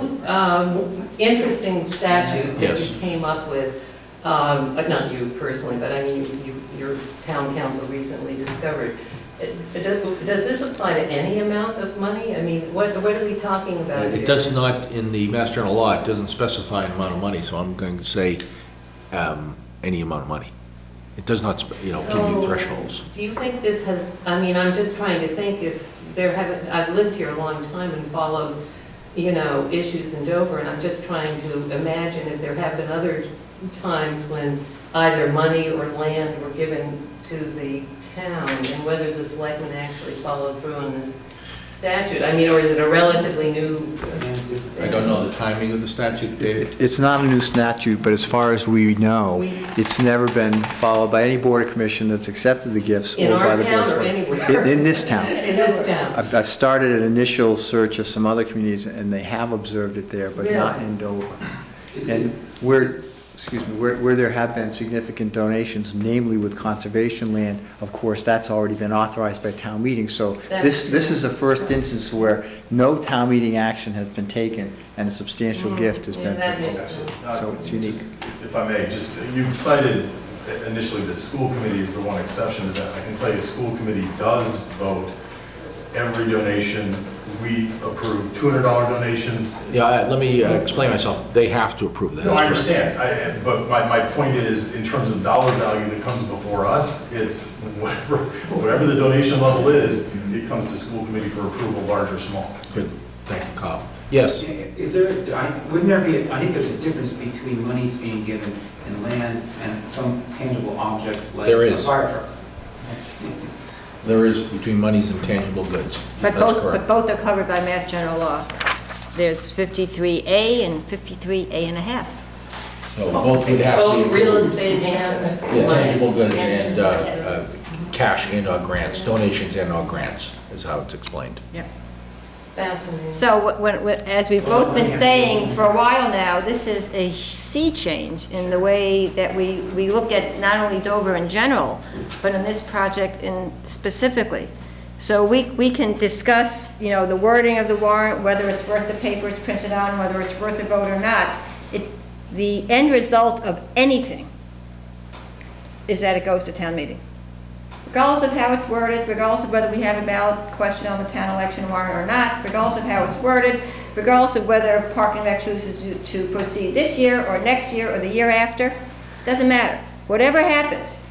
interesting statute that Yes. you came up with, not you personally, but I mean, your town council recently discovered, does this apply to any amount of money? I mean, what are we talking about here? It does not, in the Mass General Law, it doesn't specify an amount of money, so I'm going to say any amount of money. It does not, give you thresholds. Do you think this has, I mean, I'm just trying to think if there haven't, I've lived here a long time and followed, issues in Dover, and I'm just trying to imagine if there have been other times when either money or land were given to the town, and whether the selectmen actually followed through on this statute. I mean, or is it a relatively new? I don't know the timing of the statute, David. It's not a new statute, but as far as we know, it's never been followed by any board or commission that's accepted the gifts In or our by the town board. or anywhere? In this town. In this town. I've started an initial search of some other communities, and they have observed it there, but not in Dover. And where there have been significant donations, namely with conservation land, of course, that's already been authorized by town meeting. So this is the first instance where no town meeting action has been taken and a substantial gift has been proposed. So it's unique. If I may, you cited initially that school committee is the one exception to that. I can tell you, school committee does vote every donation. We approve $200 donations. Yeah, let me explain myself. They have to approve that. No, I understand. But my point is, in terms of dollar value that comes before us, it's whatever the donation level is, it comes to school committee for approval, large or small. Good. Thank you, Kyle. Yes? Is there, wouldn't there be, I think there's a difference between monies being given in land and some tangible object like a fire truck. There is between monies and tangible goods. But That's correct. both are covered by Mass General Law. There's 53A and 53A and a half. So both would have to be Both real approved. estate and Tangible goods and cash and grants, donations and grants is how it's explained. Yeah. Fascinating. So as we've both been saying for a while now, this is a sea change in the way that we look at not only Dover in general, but in this project specifically. So we can discuss, the wording of the warrant, whether it's worth the paper it's printed on, whether it's worth the vote or not. The end result of anything is that it goes to town meeting. Regardless of how it's worded, regardless of whether we have a ballot question on the town election warrant or not, regardless of how it's worded, regardless of whether Park and Rec chooses to proceed this year or next year or the year after, doesn't matter. Whatever happens,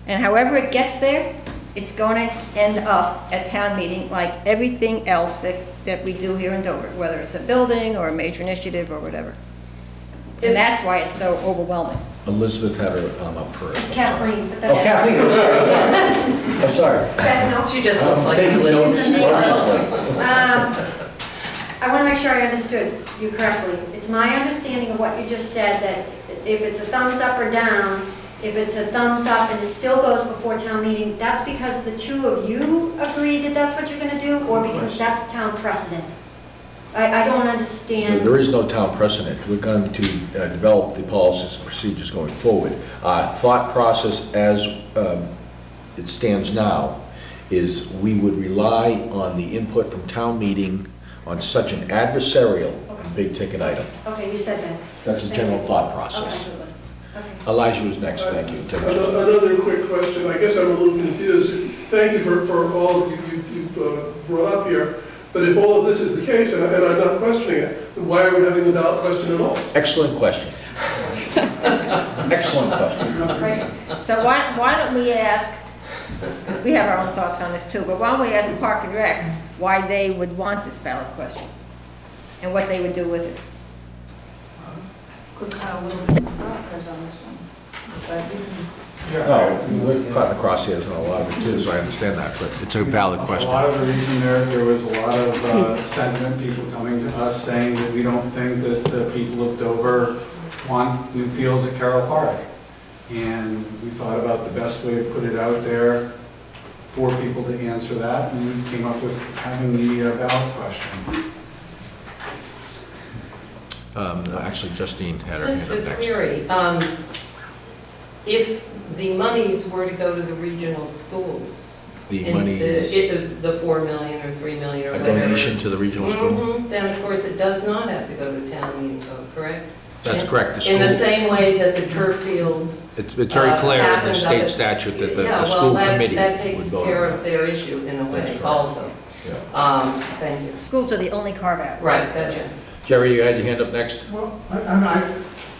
and however it gets there, it's going to end up at town meeting like everything else that we do here in Dover, whether it's a building or a major initiative or whatever. And that's why it's so overwhelming. Elizabeth had her up first. It's Kathleen. Oh, Kathleen, I'm sorry. No, she just looks like taking notes. I want to make sure I understood you correctly. It's my understanding of what you just said, that if it's a thumbs up or down, if it's a thumbs up and it still goes before town meeting, that's because the two of you agreed that that's what you're going to do, or because that's town precedent? I don't understand. There is no town precedent. We're going to develop the policies and procedures going forward. Thought process as it stands now is we would rely on the input from town meeting on such an adversarial big ticket item. Okay, you said that. That's a general thought process. Okay. Elijah was next, thank you. Another quick question, I guess I'm a little confused. Thank you for all you've brought up here. But if all of this is the case, and I'm not questioning it, then why are we having the ballot question at all? Excellent question. Excellent question. So why don't we ask, we have our own thoughts on this too, but why don't we ask Park and Rec why they would want this ballot question and what they would do with it? Could Kyle a little bit of process on this one. Oh, we're caught in the crosshairs on a lot of it too, so I understand that, but it's a valid question. A lot of the reason there was a lot of sentiment, people coming to us saying that we don't think that the people of Dover want new fields at Carroll Park. And we thought about the best way to put it out there for people to answer that, and we came up with having the ballot question. Actually, Justine had her hand Just up a next. query. If the monies were to go to the regional schools, The money is the 4 million or 3 million or a whatever. donation to the regional school? Then, of course, it does not have to go to town meeting vote, correct? That's correct. The In the school, same way that the turf fields. it's very clear in the happens up state at- statute that the Yeah, well, school that committee takes would vote care on of their issue in a That's way correct. also. Yeah. Thank you. Schools are the only carve-out. Right, gotcha. Jerry, you had your hand up next? Well,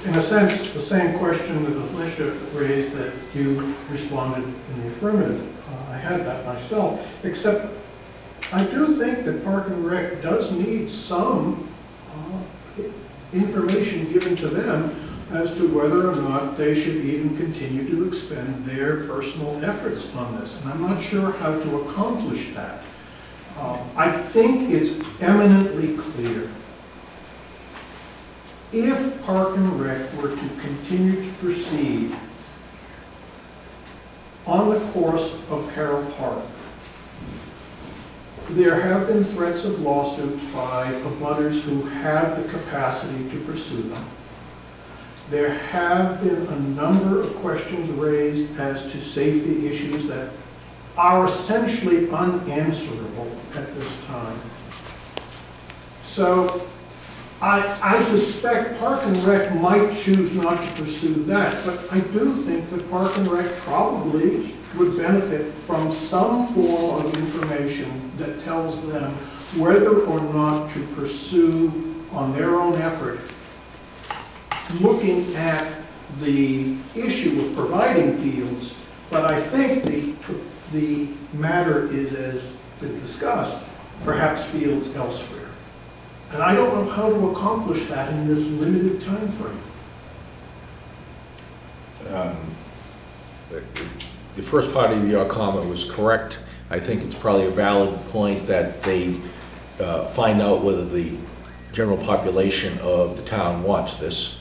in a sense, the same question that Alicia raised that you responded in the affirmative. I had that myself, except I do think that Park and Rec does need some information given to them as to whether or not they should even continue to expend their personal efforts on this. And I'm not sure how to accomplish that. I think it's eminently clear. If Park and Rec were to continue to proceed on the course of Carroll Park, there have been threats of lawsuits by abutters who have the capacity to pursue them. There have been a number of questions raised as to safety issues that are essentially unanswerable at this time. So I suspect Park and Rec might choose not to pursue that, but I do think that Park and Rec probably would benefit from some form of information that tells them whether or not to pursue on their own effort, looking at the issue of providing fields. But I think the matter is, as been discussed, perhaps fields elsewhere. And I don't know how to accomplish that in this limited time frame. The first part of your comment was correct. I think it's probably a valid point that they find out whether the general population of the town wants this.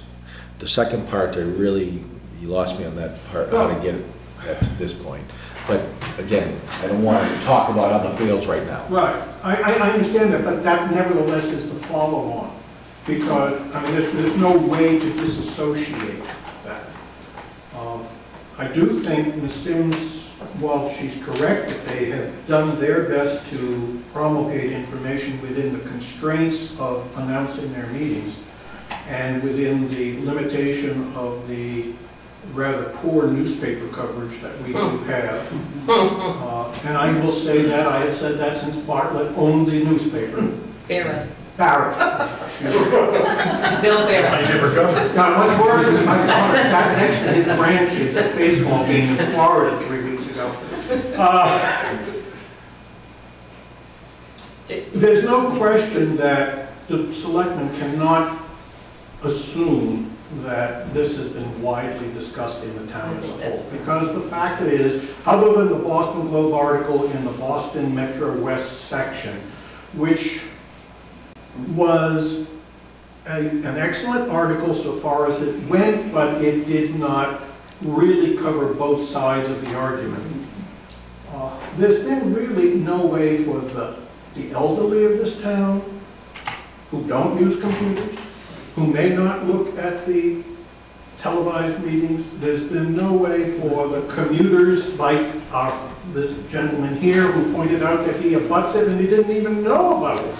The second part, you lost me on that part, how to get it to this point. But again, I don't want to talk about other fields right now. Right, I understand that, but that nevertheless is the follow-on. Because, I mean, there's no way to disassociate that. I do think Ms. Sims, while she's correct that they have done their best to promulgate information within the constraints of announcing their meetings and within the limitation of the rather poor newspaper coverage that we do have. And I will say that, I have said that since Bartlett owned the newspaper. Barrett. Barrett. Bill Barrett. Now, what's worse is my father sat next to his grandkids at baseball game in Florida 3 weeks ago. There's no question that the selectmen cannot assume that this has been widely discussed in the town as a whole. Because the fact is, other than the Boston Globe article in the Boston Metro West section, which was an excellent article so far as it went, but it did not really cover both sides of the argument. There's been really no way for the elderly of this town, who don't use computers, who may not look at the televised meetings. There's been no way for the commuters like this gentleman here who pointed out that he abuts it and he didn't even know about it.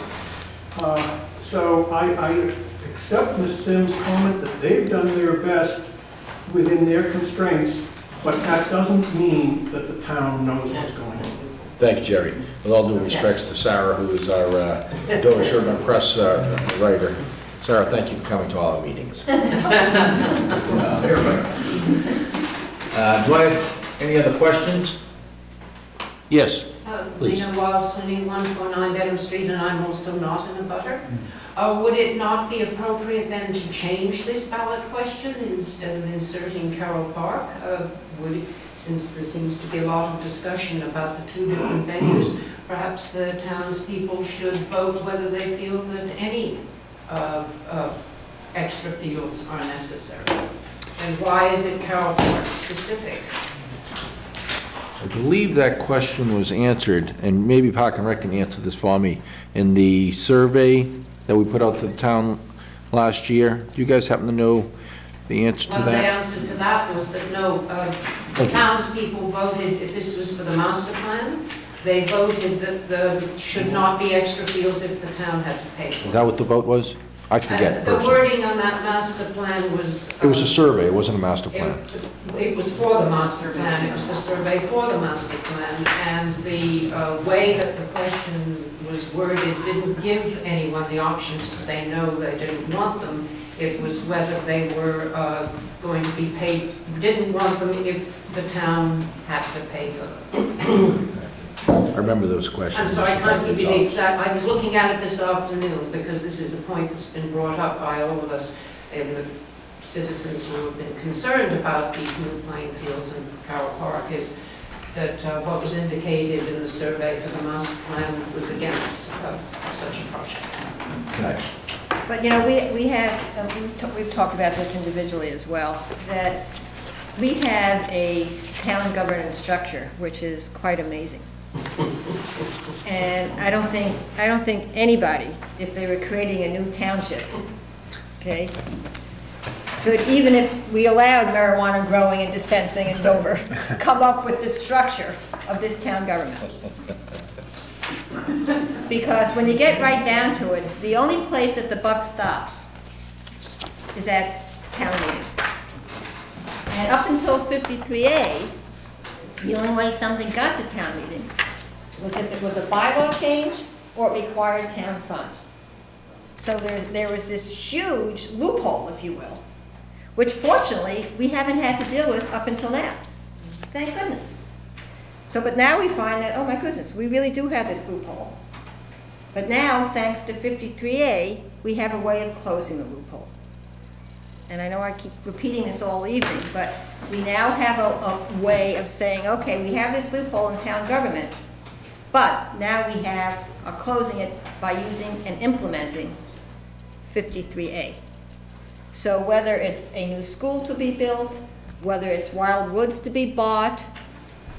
So I accept Ms. Sims' comment that they've done their best within their constraints, but that doesn't mean that the town knows what's going on. Thank you, Jerry. With all due respects to Sarah, who is our Dover Sherman Press writer. Sarah, thank you for coming to all our meetings. Do I have any other questions? Yes. Please. Lena Wiles, 149 Dedham Street, and I'm also not in a butter. Would it not be appropriate then to change this ballot question instead of inserting Carroll Park? Since there seems to be a lot of discussion about the two different venues, perhaps the townspeople should vote whether they feel that any extra fields are necessary. And why is it Carroll Park specific? I believe that question was answered, and maybe Park and Rec can answer this for me, in the survey that we put out to the town last year. Do you guys happen to know the answer to Well, the that? answer to that was that no, townspeople voted, if this was for the master plan, they voted that there should not be extra fields if the town had to pay for Is it. that what the vote was? I forget The personally. wording on that master plan was... It was a survey, it wasn't a master plan. It was for the master plan, it was the survey for the master plan, and the way that the question was worded didn't give anyone the option to say no, they didn't want them. It was whether they were going to be paid, didn't want them if the town had to pay for them. I remember those questions. I'm sorry, I can't give you the exact, I was looking at it this afternoon because this is a point that's been brought up by all of us and the citizens who have been concerned about these new playing fields in Carroll Park is that what was indicated in the survey for the master plan was against such a project. Okay. But, you know, we've talked about this individually as well, that we have a town governance structure, which is quite amazing. And I don't think anybody, if they were creating a new township, okay, could, even if we allowed marijuana growing and dispensing in Dover, come up with the structure of this town government. Because when you get right down to it, the only place that the buck stops is at town meeting. And up until 53A, the only way something got to town meeting was if it was a bylaw change or it required town funds. So there was this huge loophole, if you will, which fortunately we haven't had to deal with up until now. Thank goodness. So, but now we find that, oh my goodness, we really do have this loophole. But now, thanks to 53A, we have a way of closing the loophole. And I know I keep repeating this all evening, but we now have a way of saying, okay, we have this loophole in town government, but now we are closing it by using and implementing 53A. So whether it's a new school to be built, whether it's wild woods to be bought,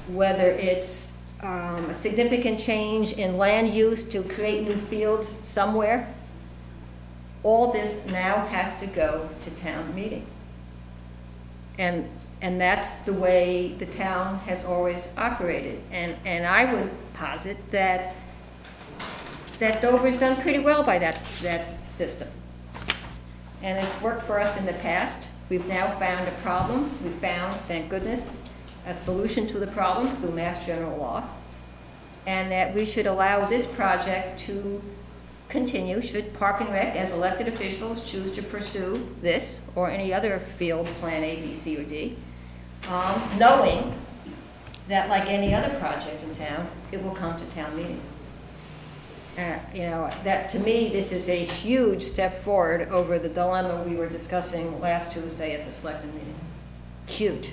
whether it's a significant change in land use to create new fields somewhere, all this now has to go to town meeting. And that's the way the town has always operated. And I would posit that Dover's done pretty well by that system. And it's worked for us in the past. We've now found a problem. We've found, thank goodness, a solution to the problem through Mass General Law. And that we should allow this project to continue should Park and Rec, as elected officials, choose to pursue this or any other field plan A, B, C, or D, knowing that like any other project in town, it will come to town meeting. You know, that to me, this is a huge step forward over the dilemma we were discussing last Tuesday at the Selectmen meeting. Huge.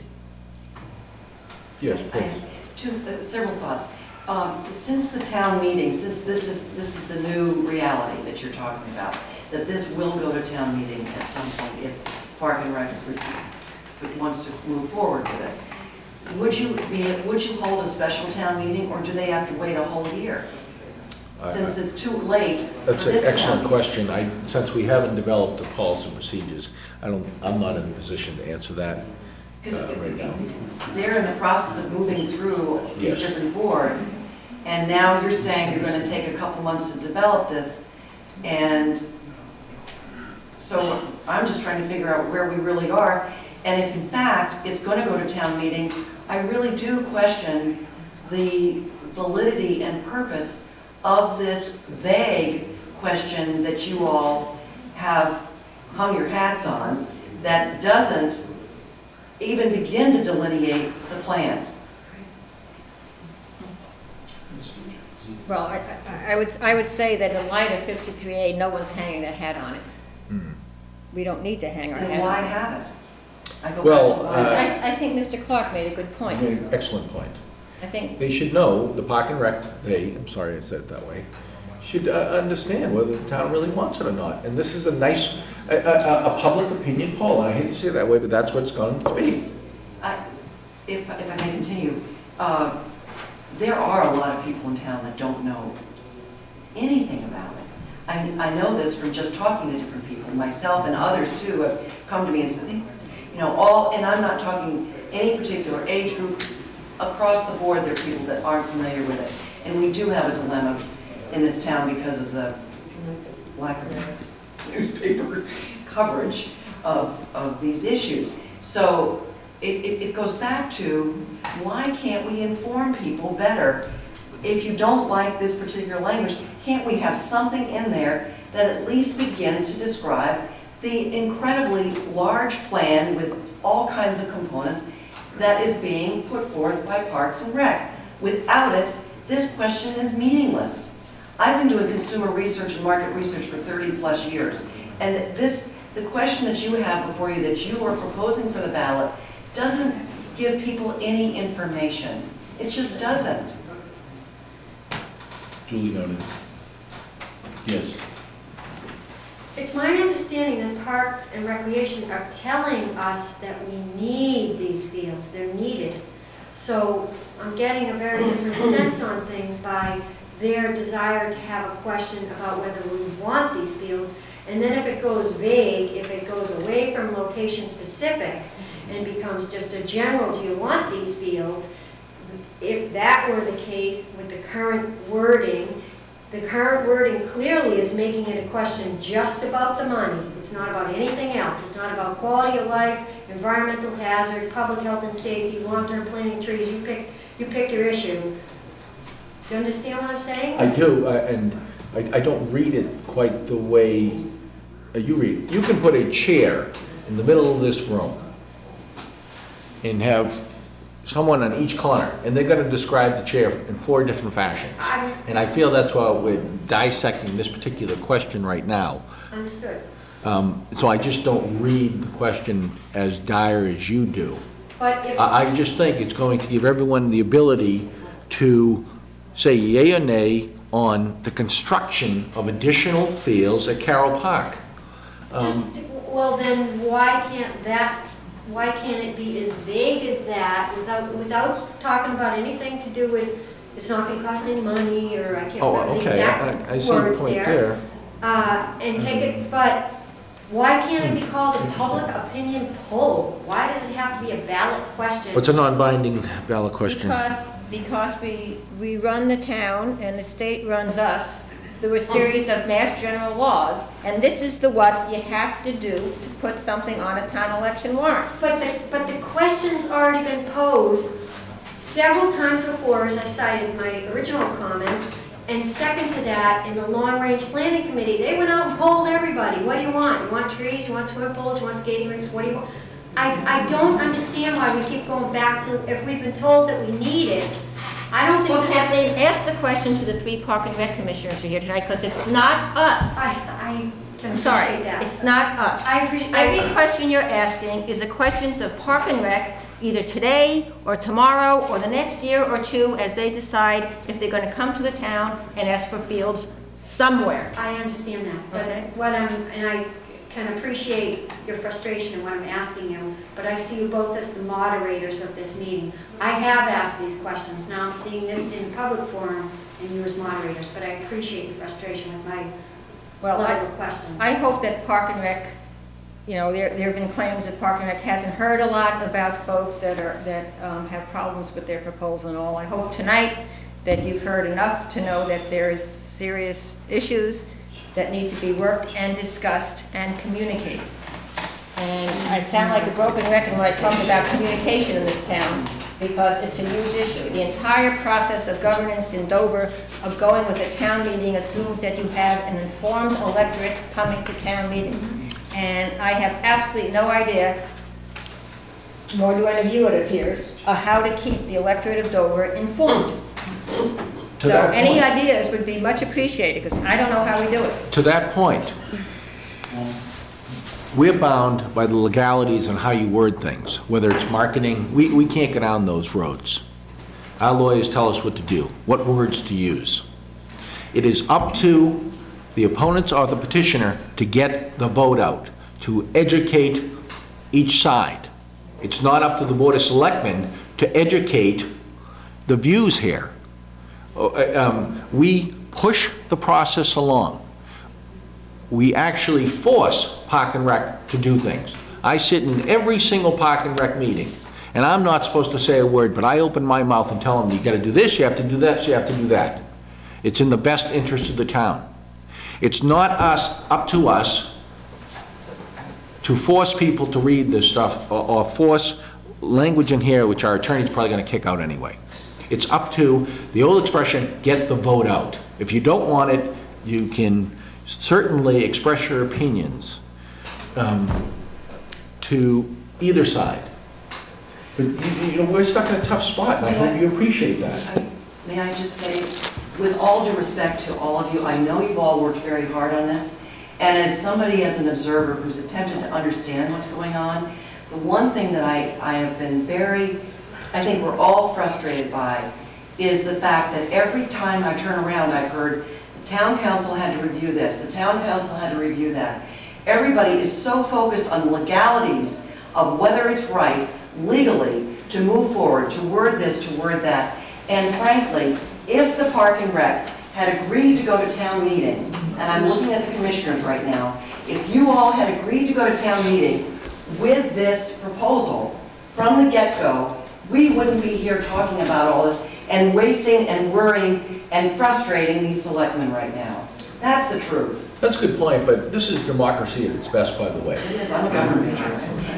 Yes, please. Several thoughts. Since the town meeting, since this is the new reality that you're talking about, that this will go to town meeting at some point if Park and Rec wants to move forward with it, would you hold a special town meeting, or do they have to wait a whole year? Since it's too late. That's an excellent question. Since we haven't developed the policy and procedures, I'm not in a position to answer that right now. They're in the process of moving through these different boards, and now you're saying you're going to take a couple months to develop this, and so I'm just trying to figure out where we really are, and if in fact it's going to go to town meeting, I really do question the validity and purpose of this vague question that you all have hung your hats on that doesn't even begin to delineate the plan. Well, I would say that in light of 53A, no one's hanging their hat on it. We don't need to hang our hat on it. Then why have it? I go Well, back to why. I think Mr. Clark made a good point. I mean, excellent point. I think, They should know, the Park and Rec, I'm sorry I said it that way, should understand whether the town really wants it or not. And this is a nice, a public opinion poll, and I hate to say it that way, but that's what it's going to be. If I may continue, there are a lot of people in town that don't know anything about it. I know this from just talking to different people, myself and others too have come to me and said, you know, and I'm not talking any particular age group, across the board there are people that aren't familiar with it. And we do have a dilemma in this town because of the lack of newspaper coverage of these issues. So it goes back to, why can't we inform people better? If you don't like this particular language, can't we have something in there that at least begins to describe the incredibly large plan with all kinds of components that is being put forth by Parks and Rec? Without it, this question is meaningless. I've been doing consumer research and market research for 30+ years, and the question that you have before you, that you are proposing for the ballot, doesn't give people any information. It just doesn't. Duly noted. Yes. It's my understanding that Parks and Recreation are telling us that we need these fields, they're needed. So I'm getting a very different sense on things by their desire to have a question about whether we want these fields. And then if it goes vague, if it goes away from location specific and becomes just a general, do you want these fields? If that were the case with the current wording clearly is making it a question just about the money. It's not about anything else. It's not about quality of life, environmental hazard, public health and safety, long-term planting trees. You pick your issue. Do you understand what I'm saying? I do, and I don't read it quite the way you read it. You can put a chair in the middle of this room and have someone on each corner, and they're going to describe the chair in 4 different fashions. And I feel that's why we're dissecting this particular question right now. Understood. So I just don't read the question as dire as you do. But if I just think it's going to give everyone the ability to say yay or nay on the construction of additional fields at Carroll Park. well, then why can't it be as vague as that without talking about anything to do with, it's not going to cost any money, or I can't remember the exact I see the words point there. And take it, but why can't it be called a public opinion poll? Why does it have to be a ballot question? What's a non-binding ballot question? Because we run the town and the state runs us through a series of mass general laws, and this is what you have to do to put something on a town election warrant. But the question's already been posed several times before, as I cited in my original comments, and second to that, in the long-range planning committee, they went out and polled everybody. What do you want? You want trees? You want swimming pools? You want skating rinks? What do you want? I don't understand why we keep going back to, if we've been told that we need it, I don't think. Well, have they asked the question to the 3 Park and Rec commissioners who are here tonight? Because it's not us. I can I'm sorry, appreciate that. it's not us. I appreciate Every question you're asking is a question to Park and Rec, either today or tomorrow or the next year or 2, as they decide if they're going to come to the town and ask for fields somewhere. I understand that, but Okay. and I can appreciate your frustration and what I'm asking you, but I see you both as the moderators of this meeting. I have asked these questions, now I'm seeing this in public forum and you as moderators, but I appreciate your frustration with my level of questions. I hope that Park and Rec, you know, there have been claims that Park and Rec hasn't heard a lot about folks that have problems with their proposal and all. I hope tonight that you've heard enough to know that there is serious issues that need to be worked and discussed and communicated. And I sound like a broken record when I talk about communication in this town, because it's a huge issue. The entire process of governance in Dover, of going with a town meeting, assumes that you have an informed electorate coming to town meeting. And I have absolutely no idea, nor do any of you, it appears, how to keep the electorate of Dover informed. So that any point. ideas would be much appreciated, because I don't know how we do it. To that point, we're bound by the legalities on how you word things, whether it's marketing. We can't go down those roads. Our lawyers tell us what to do, what words to use. It is up to the opponents or the petitioner to get the vote out, to educate each side. It's not up to the Board of Selectmen to educate the views here. We push the process along. We actually force Park and Rec to do things. I sit in every single Park and Rec meeting, and I'm not supposed to say a word, but I open my mouth and tell them, you gotta do this, you have to do that, you have to do that. It's in the best interest of the town. It's not up to us to force people to read this stuff or force language in here which our attorney's probably gonna kick out anyway. It's up to the old expression, get the vote out. If you don't want it, you can certainly express your opinions to either side. But you know, we're stuck in a tough spot, and I hope you appreciate that. May I just say, with all due respect to all of you, I know you've all worked very hard on this, and as somebody, as an observer who's attempted to understand what's going on, the one thing that I have been I think we're all frustrated by, is the fact that every time I turn around, I've heard the town council had to review this, the town council had to review that. Everybody is so focused on legalities of whether it's right, legally, to move forward, to word this, to word that. And frankly, if the Park and Rec had agreed to go to town meeting, and I'm looking at the commissioners right now, if you all had agreed to go to town meeting with this proposal from the get-go, we wouldn't be here talking about all this and wasting and worrying and frustrating these selectmen right now. That's the truth. That's a good point, but this is democracy at its best, by the way. It is, I'm a government major.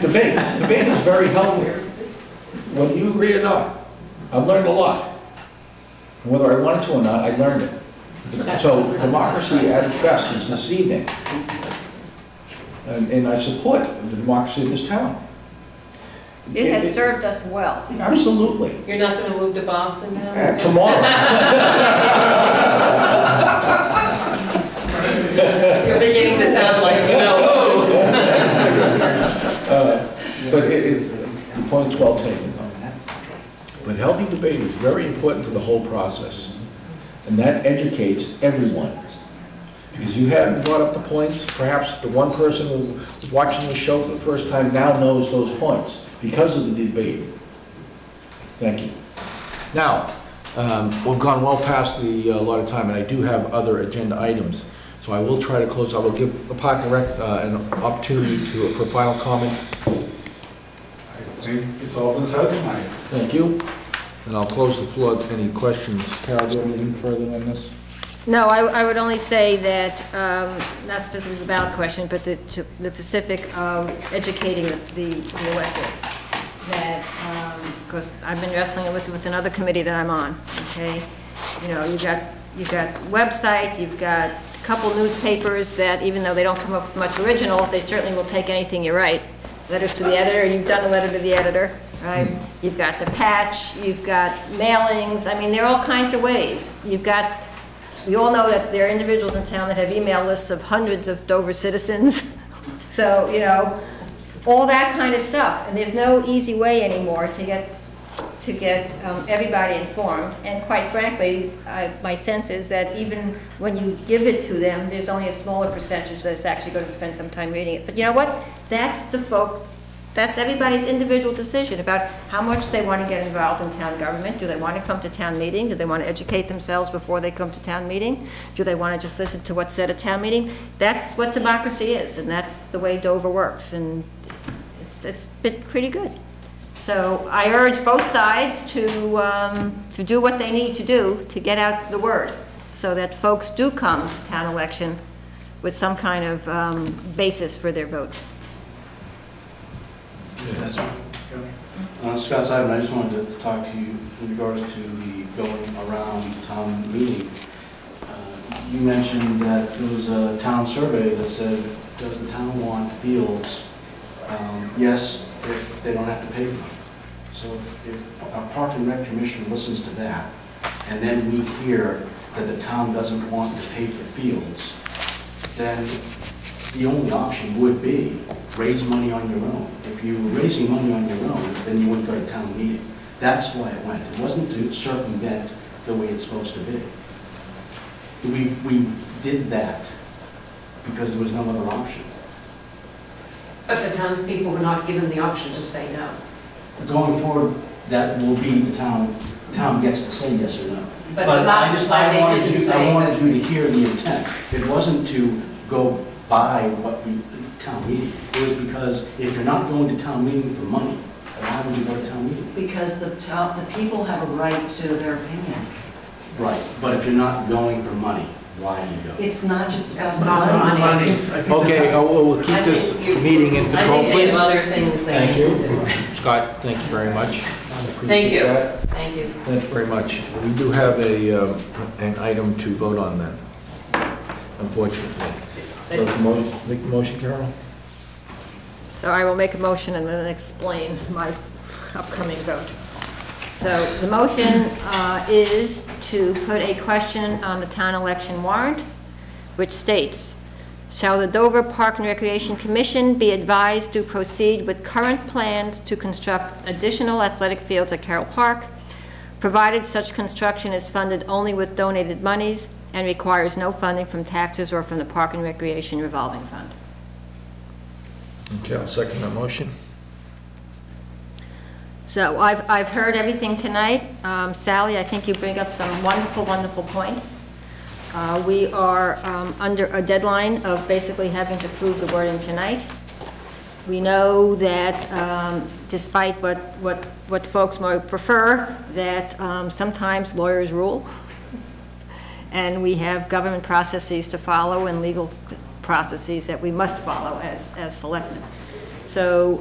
Debate is very healthy, whether you agree or not. I've learned a lot. Whether I wanted to or not, I learned it. So democracy at its best is this evening. And I support the democracy of this town. It has served us well. Absolutely. You're not going to move to Boston now? Tomorrow. You're beginning to sound like, you know, but it's, the point's well taken. But healthy debate is very important to the whole process. And that educates everyone. Because you haven't brought up the points, perhaps the one person who was watching the show for the first time now knows those points because of the debate. Thank you. Now, we've gone well past the allotted time, and I do have other agenda items. So I will try to close. I will give the Park and Rec an opportunity for final comment. I think it's all been said tonight. Thank you. And I'll close the floor to any questions. Carol, do you have anything further on this? No, I would only say that, not specifically the ballot question, but the specific of educating the electorate. That, because I've been wrestling with another committee that I'm on, okay? You know, you've got website, you've got a couple newspapers that, even though they don't come up with much original, they certainly will take anything you write. Letters to the editor, you've done a letter to the editor, right? You've got the patch, you've got mailings, I mean, there are all kinds of ways. You've got, we all know that there are individuals in town that have email lists of hundreds of Dover citizens. So, you know, all that kind of stuff. And there's no easy way anymore to get everybody informed. And quite frankly, my sense is that even when you give it to them, there's only a smaller percentage that's actually going to spend some time reading it. But you know what? That's the folks, that's everybody's individual decision about how much they want to get involved in town government. Do they want to come to town meeting? Do they want to educate themselves before they come to town meeting? Do they want to just listen to what's said at town meeting? That's what democracy is, and that's the way Dover works, and it's been pretty good. So I urge both sides to do what they need to do to get out the word, so that folks do come to town election with some kind of basis for their vote. Scott Simon, I just wanted to talk to you in regards to the going around town meeting. You mentioned that there was a town survey that said, does the town want fields? Yes, if they don't have to pay for them. So if our Park and Rec Commission listens to that, and then we hear that the town doesn't want to pay for fields, then the only option would be raise money on your own. If you were raising money on your own, then you wouldn't go to town meeting. That's why it went. It wasn't to circumvent the way it's supposed to be. We did that because there was no other option. But the townspeople were not given the option to say no. Going forward, that will be the town gets to say yes or no. But the last time they didn't say I wanted that. you to hear the intent. It wasn't to go by what the town meeting. It was because if you're not going to town meeting for money, why would you go to town meeting? Because the people have a right to their opinion. Right, but if you're not going for money, why do you go? It's not just about It's not money. Okay, we'll keep this meeting in control, I think they please. have other things they Thank need you. to do. Scott, thank you very much. Thank you. That. Thank you. Thank you very much. We do have an item to vote on then, unfortunately. Make the motion, Carol? So I will make a motion and then explain my upcoming vote. So the motion is to put a question on the town election warrant, which states, shall the Dover Park and Recreation Commission be advised to proceed with current plans to construct additional athletic fields at Carroll Park, provided such construction is funded only with donated monies and requires no funding from taxes or from the Park and Recreation Revolving Fund. Okay, I'll second that motion. So I've heard everything tonight. Sally, I think you bring up some wonderful, wonderful points. We are under a deadline of basically having to prove the wording tonight. We know that despite what folks might prefer, that sometimes lawyers rule. And we have government processes to follow and legal processes that we must follow as selectmen. So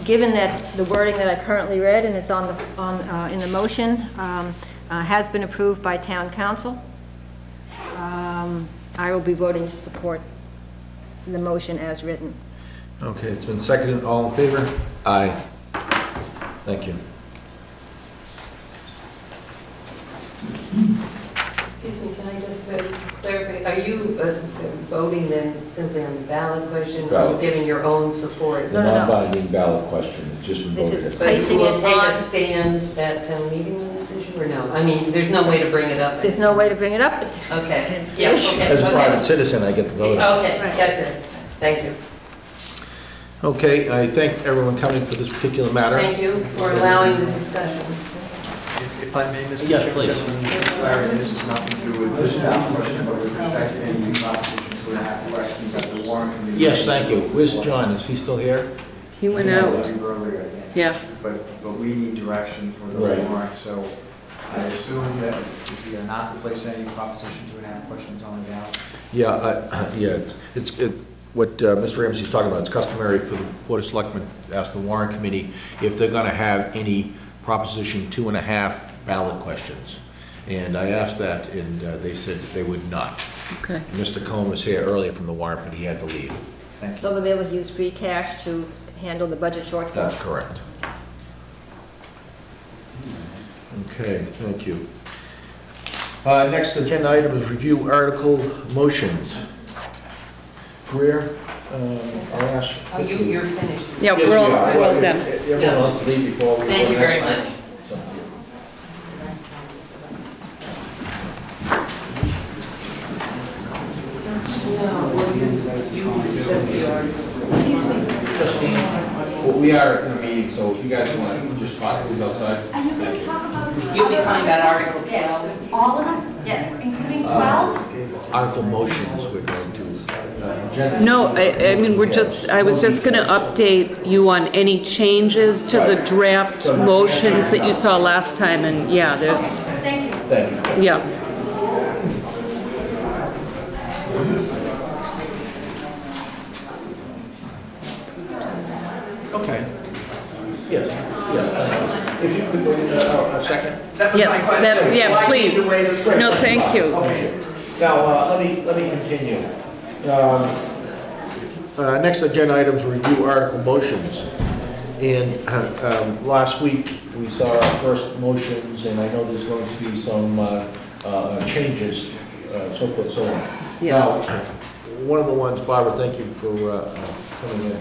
given that the wording that I currently read and is in the motion has been approved by town council, I will be voting to support the motion as written. Okay, it's been seconded. All in favor? Aye. Thank you. Excuse me, can I just clarify, are you voting then simply on the ballot question, or are you Ballot. giving your own support? The non-binding ballot question, it's just been This voted. is But placing you it will take on. a stand at town meeting on this issue, or no? I mean, there's no way to bring it up. There's no way to bring it up. Okay, It's yeah, the okay, issue. As a okay. private citizen, I get to vote. Okay, Right. gotcha, thank you. Okay, I thank everyone coming for this particular matter. Thank you for allowing the discussion. If I may, Mr. Yes, Chairman, please. just for clarity, this is nothing to do with this question, but with respect to any proposition 2.5 questions at the warrant committee. Yes, thank you. Where's John? Is he still here? He went out. Earlier. Yeah. But we need direction for the Right. warrant, so I assume that if we are not to place any proposition 2.5 questions on the ballot. Yeah, what Mr. Ramsey's talking about, it's customary for the Board of Selectmen to ask the warrant committee if they're going to have any Proposition 2.5 ballot questions. And I asked that, and they said that they would not. Okay. And Mr. Cohen was here earlier from the warrant, but he had to leave. So they'll be able to use free cash to handle the budget shortfall. That's correct. Okay, thank you. Next agenda item is review article motions. Greer, I'll ask. Oh, you're finished. Yeah, Yes, we're all we are. we're all done. Everyone will have to leave before we go Thank you to the next very item. much. Justine, well, we are in a meeting, so if you guys want to just talk, please outside. Are you going to talk about the... You'll be talking about Article 12. Yes, all of them? Yes, including 12? Article motions, we're going to. No, I mean, I was just going to update you on any changes to the draft motions that you saw last time, and yeah, there's, Thank you. Thank you. yeah. Okay. Yes, yes. If you could wait a second. Yes, yeah, please. No, thank you. Okay. Now, let me continue. Next agenda item is review article motions. And last week, we saw our first motions, and I know there's going to be some changes, so forth, so on. Yes. Now, one of the ones, Barbara, thank you for coming in.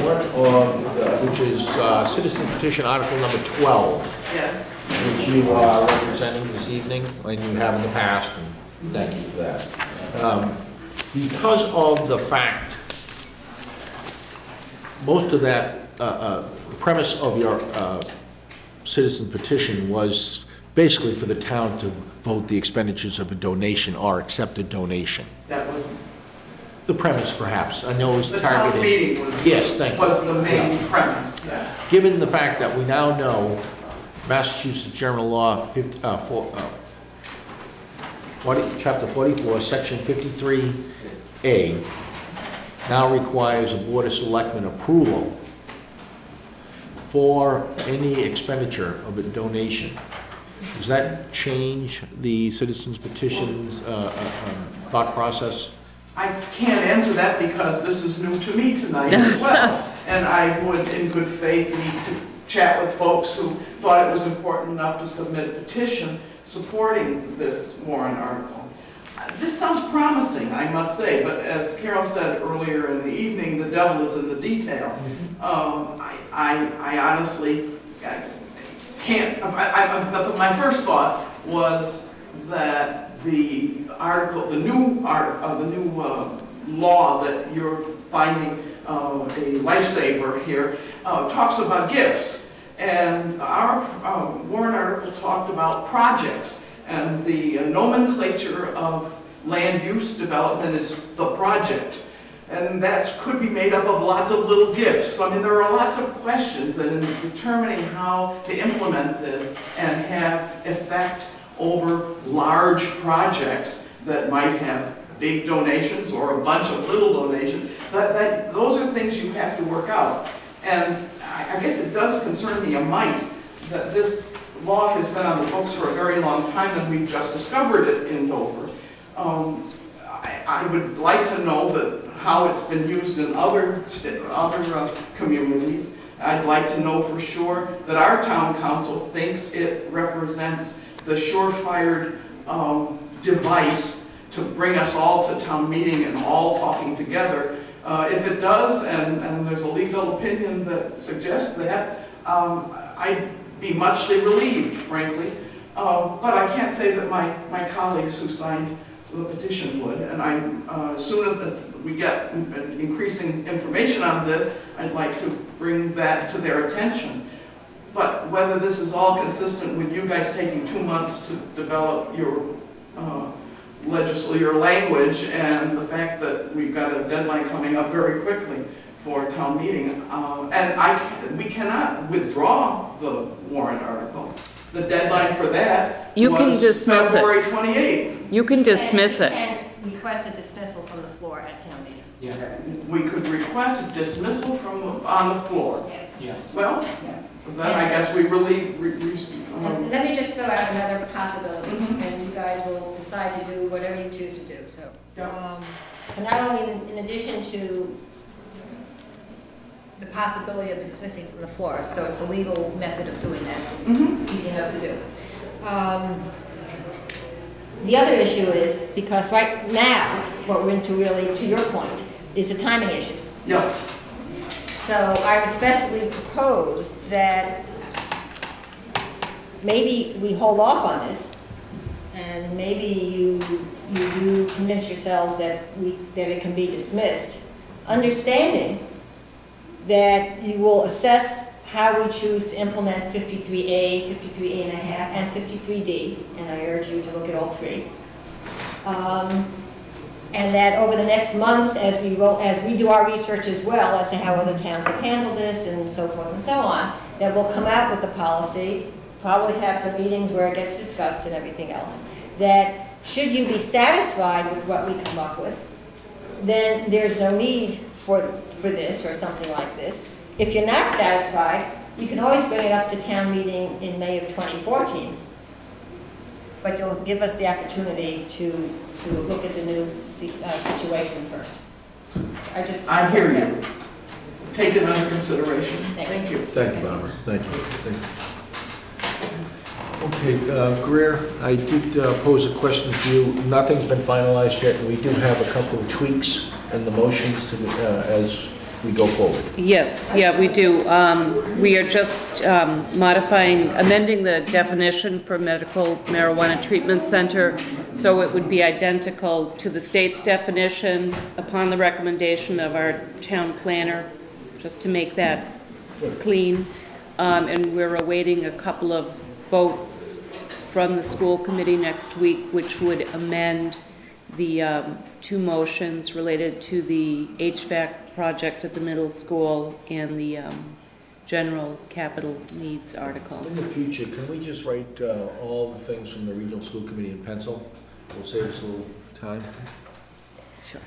One of, which is Citizen Petition Article number 12. Yes. Which you are representing this evening, and you have in the past, and thank you for that. Because of the fact, most of that premise of your citizen petition was basically for the town to vote the expenditures of a donation or accept a donation. That was The premise, perhaps. I know it was the targeted. town meeting was, yes, thank you. was the main premise, yes. Given the fact that we now know Massachusetts General Law, Chapter 44, Section 53A, now requires a Board of Selectmen approval for any expenditure of a donation. Does that change the citizens' petitions thought process? I can't answer that because this is new to me tonight as well. And I would, in good faith, need to chat with folks who thought it was important enough to submit a petition supporting this warrant article. This sounds promising, I must say, but as Carol said earlier in the evening, the devil is in the detail. I honestly can't, my first thought was that the article, the new law that you're finding a lifesaver here, talks about gifts. And our warrant article talked about projects. And the nomenclature of land use development is the project. And that could be made up of lots of little gifts. I mean, there are lots of questions that in determining how to implement this and have effect over large projects that might have big donations or a bunch of little donations, those are things you have to work out. And I guess it does concern me a mite that this law has been on the books for a very long time and we've just discovered it in Dover. I would like to know how it's been used in other communities. I'd like to know for sure that our town council thinks it represents the surefire device to bring us all to town meeting and all talking together. If it does, and there's a legal opinion that suggests that, I'd be muchly relieved, frankly. But I can't say that my colleagues who signed the petition would. And as soon as we get increasing information on this, I'd like to bring that to their attention. But whether this is all consistent with you guys taking 2 months to develop your language and the fact that we've got a deadline coming up very quickly for town meeting, and we cannot withdraw the warrant article. The deadline for that was February 28th. You can dismiss it. And request a dismissal from the floor at town meeting. Yeah. We could request a dismissal on the floor. Yes. Yeah. Well, then I guess we really... let me just throw out another possibility, and you guys will decide to do whatever you choose to do. So, so not only in addition to the possibility of dismissing from the floor, so it's a legal method of doing that, easy enough to do. The other issue is, because right now, what we're into really, to your point, is a timing issue. Yeah. So I respectfully propose that maybe we hold off on this, and maybe you do convince yourselves that it can be dismissed, understanding that you will assess how we choose to implement 53A, 53A and a half, and 53D, and I urge you to look at all three. And that over the next months, as we do our research as well as to how other towns have handled this and so forth and so on, that we'll come out with the policy, probably have some meetings where it gets discussed and everything else, that should you be satisfied with what we come up with, then there's no need for this or something like this. If you're not satisfied, you can always bring it up to town meeting in May of 2014. But you'll give us the opportunity to look at the new situation first. So I hear you. taken under consideration. Thank you. Thank you, Barbara. Thank you. Thank you. Okay, Greer, I did pose a question to you. Nothing's been finalized yet, and we do have a couple of tweaks in the motions to, as we go forward. Yes, yeah, we do. We are just amending the definition for medical marijuana treatment center, so it would be identical to the state's definition upon the recommendation of our town planner, just to make that clean. And we're awaiting a couple of votes from the school committee next week, which would amend the two motions related to the HVAC project at the middle school and the general capital needs article. In the future, can we just write all the things from the regional school committee in pencil? We'll save us a little time. Sure.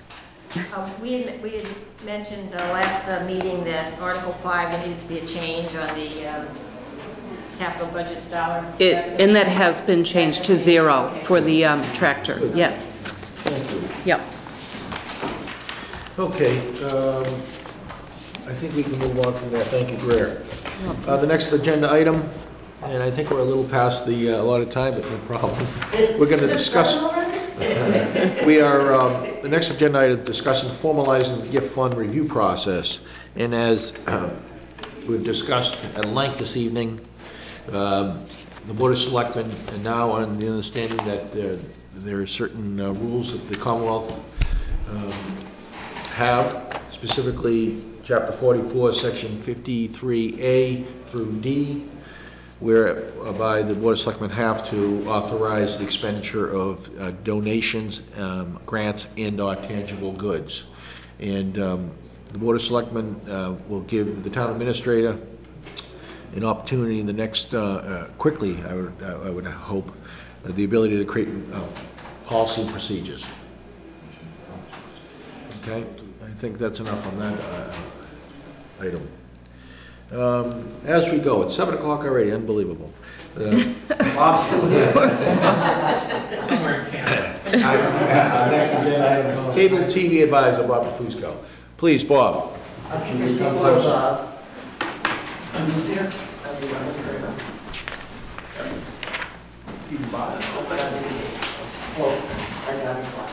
We had mentioned last meeting that Article 5, there needed to be a change on the capital budget dollar. And that has been changed to 0 for the tractor, yes. Thank you. Yep. Okay, I think we can move on from there. Thank you, Greer. The next agenda item, and I think we're a little past the allotted time, but no problem. We're going to discuss. The next agenda item discussing formalizing the gift fund review process, and as we've discussed at length this evening, the Board of Selectmen are now on the understanding that there are certain rules that the Commonwealth have, specifically Chapter 44, Section 53A through D, whereby the Board of Selectmen have to authorize the expenditure of donations, grants, and/or tangible goods. And the Board of Selectmen will give the town administrator an opportunity in the next, quickly, I would hope, the ability to create policy and procedures. Okay, I think that's enough on that item. As we go, it's 7 o'clock already, unbelievable. Bob's still here. Somewhere in Canada. Next agenda item is Cable TV Advisor, Bob Fusco. Please, Bob. Can you come close? Who's here?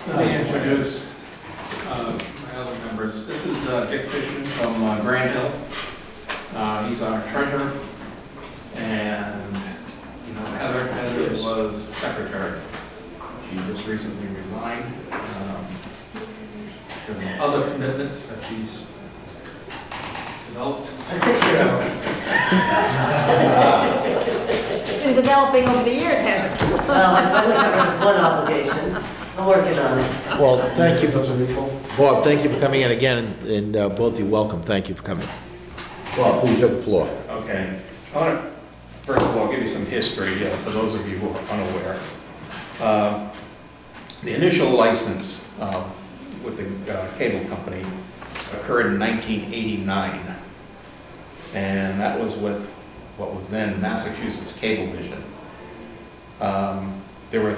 Let me introduce my other members. This is Dick Fishman from Grand Hill. He's our treasurer, and Heather was secretary. She just recently resigned because of other commitments that she's developed. A 6-year-old. It's been developing over the years, hasn't it? Well, I've only covered one obligation. I'm working on it. Well, thank you for, Bob, thank you for coming in again, and both of you welcome. Thank you for coming. Bob, please have the floor. Okay. I want to, first of all, give you some history for those of you who are unaware. The initial license with the cable company occurred in 1989, and that was with what was then Massachusetts Cablevision. There were,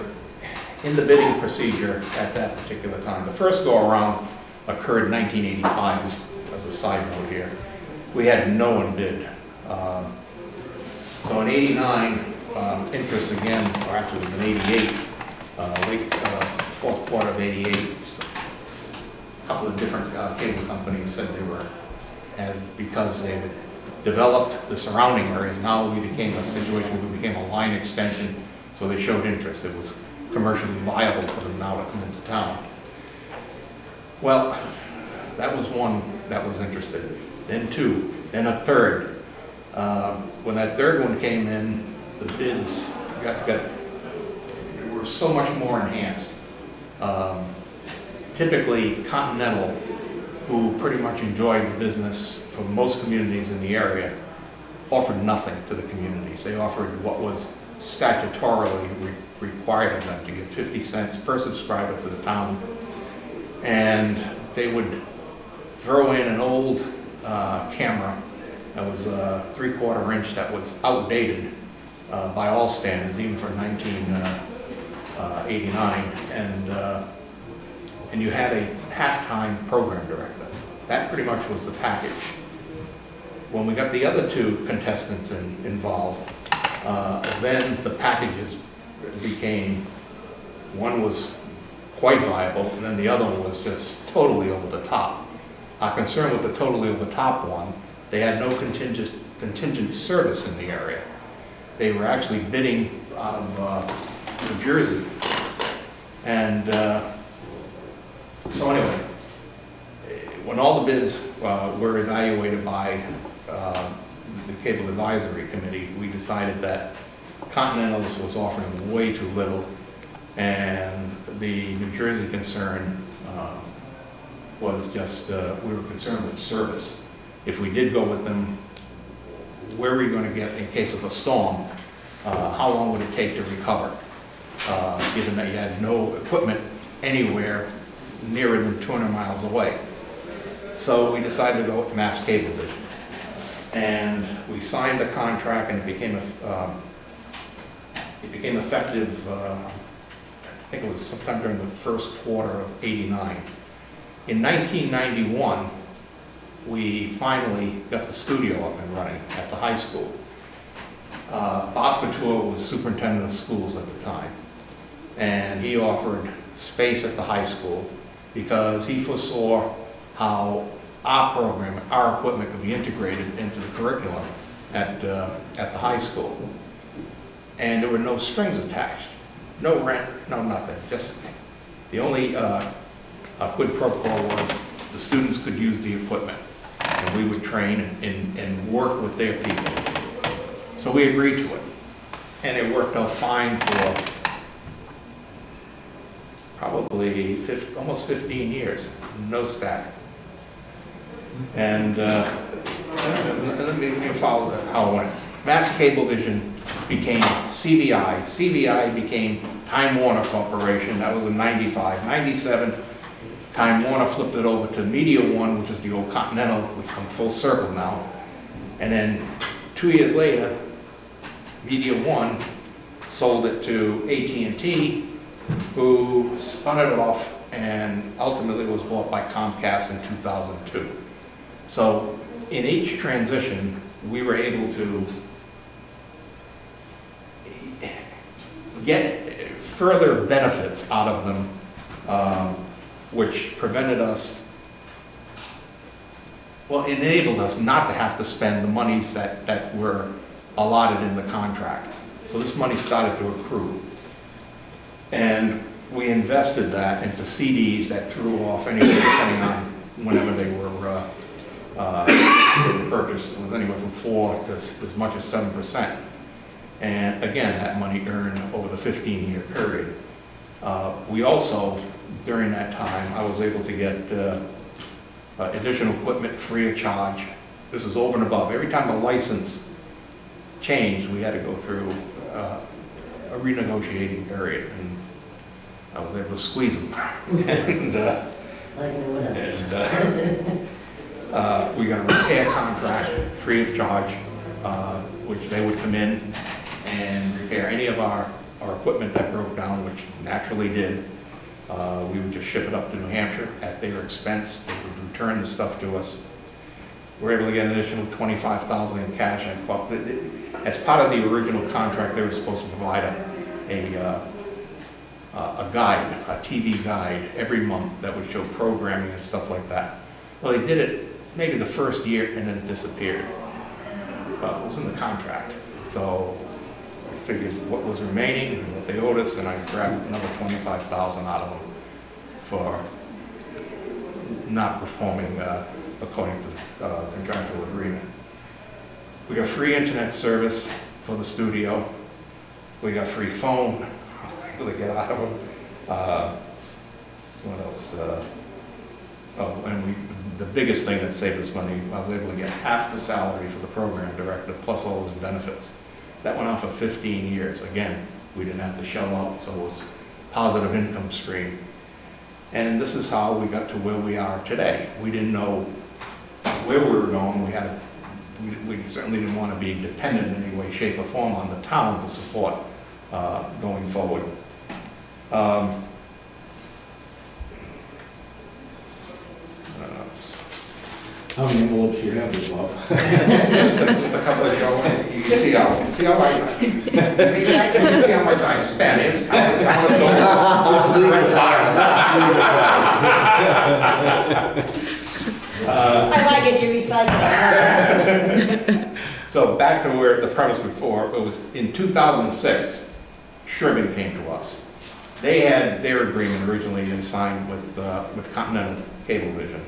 in the bidding procedure at that particular time, the first go-around occurred in 1985, as a side note here. We had no one bid. So in 89, interest again, or actually it was in 88, late fourth quarter of 88, a couple of different cable companies said they were, and because they had developed the surrounding areas, now we became a situation where we became a line extension, so they showed interest. It was commercially viable for them now to come into town. Well, that was one that was interested. Then two, then a third. When that third one came in, the bids were so much more enhanced. Typically, Continental, who pretty much enjoyed the business for most communities in the area, offered nothing to the communities. They offered what was statutorily required of them to give 50 cents per subscriber to the town. And they would throw in an old camera that was a 3/4 inch that was outdated by all standards, even for 1989, and you had a halftime program director. That pretty much was the package. when we got the other two contestants involved, then the packages became, one was quite viable, and then the other one was just totally over the top. Our concern with the totally over the top one, they had no contingent service in the area. They were actually bidding out of New Jersey. And so anyway, when all the bids were evaluated by the Cable Advisory Committee, we decided that Continental's was offering way too little, and the New Jersey concern was just, we were concerned with service. If we did go with them, where were we going to get in case of a storm? How long would it take to recover? Given that you had no equipment anywhere nearer than 200 miles away. So we decided to go with Mass Cablevision. And we signed the contract, and it became effective, I think it was sometime during the first quarter of '89. In 1991, we finally got the studio up and running at the high school. Bob Couture was superintendent of schools at the time, and he offered space at the high school because he foresaw how our program, our equipment could be integrated into the curriculum at the high school. And there were no strings attached, no rent, no nothing. Just the only quid pro quo was the students could use the equipment, and we would train and work with their people. So we agreed to it, and it worked out fine for probably almost 15 years, no static. And let me follow how it went. Mass Cablevision became CVI. CVI became Time Warner Corporation. That was in '95. '97, Time Warner flipped it over to Media One, which is the old Continental, which come full circle now. And then 2 years later, Media One sold it to AT&T, who spun it off and ultimately was bought by Comcast in 2002. So in each transition, we were able to get further benefits out of them, which prevented us, well, enabled us not to have to spend the monies that were allotted in the contract. So this money started to accrue. And we invested that into CDs that threw off anywhere, depending on whenever they were purchased. It was anywhere from 4 to as much as 7%. And again, that money earned over the 15-year period. We also, during that time, I was able to get additional equipment free of charge. This is over and above. Every time the license changed, we had to go through a renegotiating period, and I was able to squeeze them. We got a repair contract free of charge, which they would come in and repair any of our equipment that broke down, which naturally did. We would just ship it up to New Hampshire at their expense. They would return the stuff to us. We were able to get an additional $25,000 in cash. As part of the original contract, they were supposed to provide a guide, a TV guide every month that would show programming and stuff like that. Well, they did it maybe the first year and then it disappeared. Well, it was in the contract. So I figured what was remaining and what they owed us, and I grabbed another $25,000 out of them for not performing according to the contractual agreement. We got free internet service for the studio. We got free phone to get out of them. What else? And the biggest thing that saved us money, I was able to get half the salary for the program director plus all his benefits. That went on for 15 years. Again, we didn't have to shell out, so it was positive income stream. And this is how we got to where we are today. We didn't know where we were going. We certainly didn't want to be dependent in any way, shape, or form on the town to support going forward. How many envelopes do you have, Bob? Just a couple of Joe, you can see how much I spent. It's kind of red socks. I like it, you recycle. So back to where the premise before, it was in 2006, Sherman came to us. They had their agreement originally they signed with Continental Cablevision.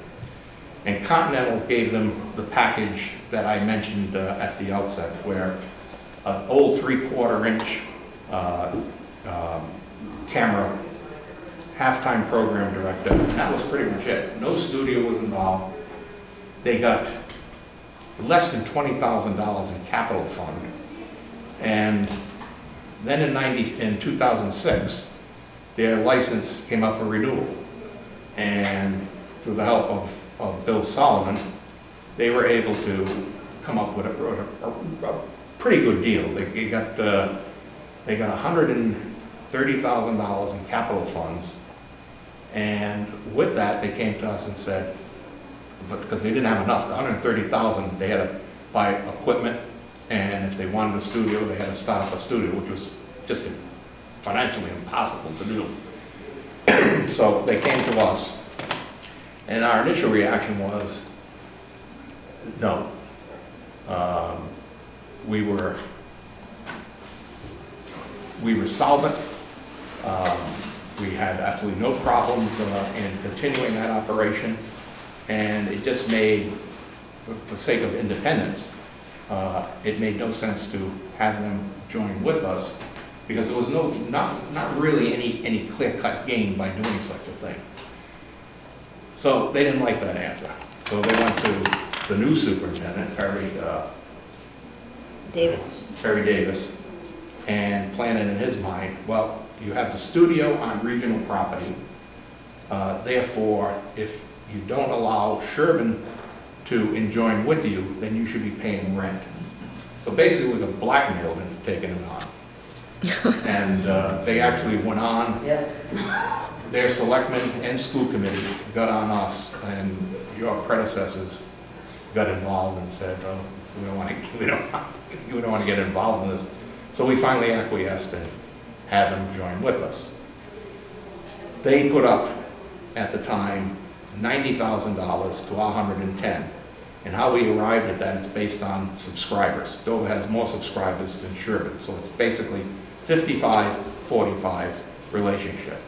And Continental gave them the package that I mentioned at the outset, where an old 3/4 inch camera, halftime program director, and that was pretty much it. No studio was involved. They got less than $20,000 in capital fund. And then in 2006, their license came up for renewal. And through the help of Bill Solomon, they were able to come up with a pretty good deal. They got $130,000 in capital funds, and with that, they came to us and said, but because they didn't have enough, the $130,000, they had to buy equipment, and if they wanted a studio, they had to start up a studio, which was just financially impossible to do. So they came to us. And our initial reaction was, no. We were solvent. We had absolutely no problems in continuing that operation. And it just made, for the sake of independence, it made no sense to have them join with us because there was not really any clear-cut gain by doing such a thing. So they didn't like that answer. So they went to the new superintendent, Perry Davis, and planned it in his mind, well, you have the studio on regional property. Therefore, if you don't allow Sherman to join with you, then you should be paying rent. So basically, we got blackmailed into taking it on. And they actually went on. Yeah. Their selectmen and school committee got on us, and your predecessors got involved and said, "Oh, we don't want to get involved in this." So we finally acquiesced and had them join with us. They put up at the time $90,000 to our 110, and how we arrived at that is based on subscribers. Dover has more subscribers than Sherman, so it's basically 55-45 relationship.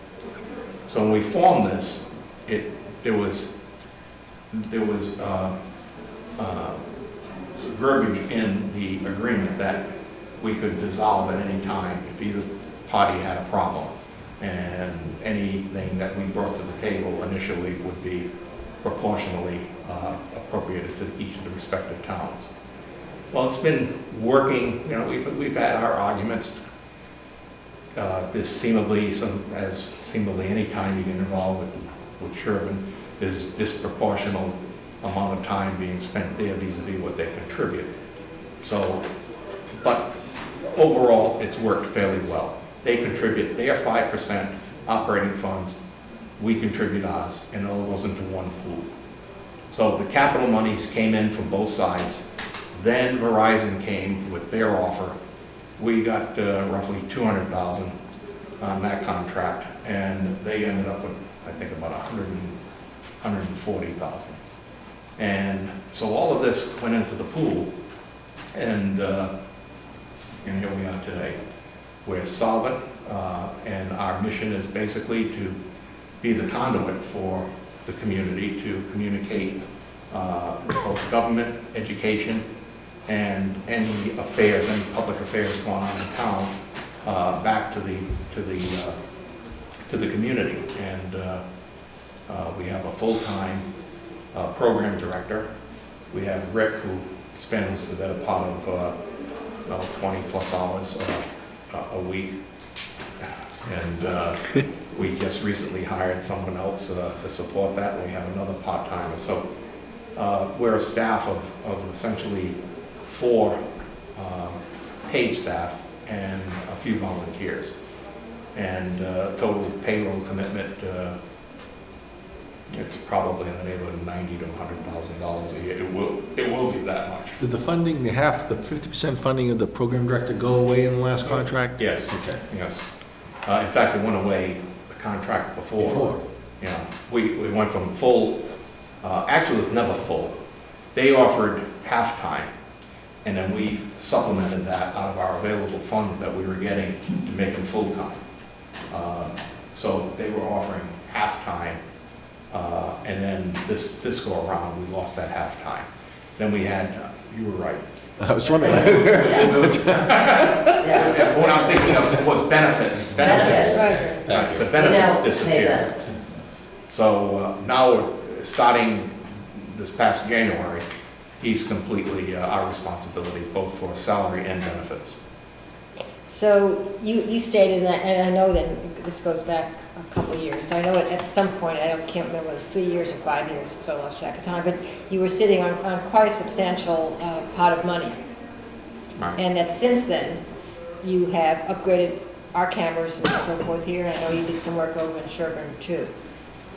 So when we formed this, there was verbiage in the agreement that we could dissolve at any time if either party had a problem, and anything that we brought to the table initially would be proportionally appropriated to each of the respective towns. Well, it's been working. You know, we've had our arguments. This seemingly any time you get involved with Sherman, there's disproportional amount of time being spent there vis-a-vis what they contribute. So, but overall, it's worked fairly well. They contribute their 5% operating funds, we contribute ours, and it all goes into one pool. So the capital monies came in from both sides. Then Verizon came with their offer. We got roughly $200,000 on that contract, and they ended up with, I think, about $140,000. And so all of this went into the pool, and here we are today. We're solvent, and our mission is basically to be the conduit for the community to communicate both government, education, and any affairs, any public affairs going on in town, back to the community. And we have a full-time program director. We have Rick, who spends the better part of 20 plus hours a week. And we just recently hired someone else to support that, and we have another part-timer. So we're a staff of essentially 4 paid staff and a few volunteers. And total payroll commitment It's probably in the neighborhood of $90,000 to $100,000 a year. It will be that much. Did the funding, the 50% funding of the program director go away in the last contract? Yes. Okay. Yes. In fact, it went away the contract before. You know, we went from full, actually it was never full. They offered half-time, and then we supplemented that out of our available funds that we were getting to make them full-time. So they were offering half-time, and then this go around, we lost that half-time. Then we had, you were right. I was wondering. What I'm thinking of was benefits. Benefits. The benefits disappeared. So now, starting this past January, he's completely our responsibility, both for salary and benefits. So you stated, and I know that this goes back a couple of years. I know at some point, can't remember, it was 3 years or 5 years, so I lost track of time, but you were sitting on quite a substantial pot of money. Right. And that since then, you have upgraded our cameras and so forth here. I know you did some work over in Sherburne too.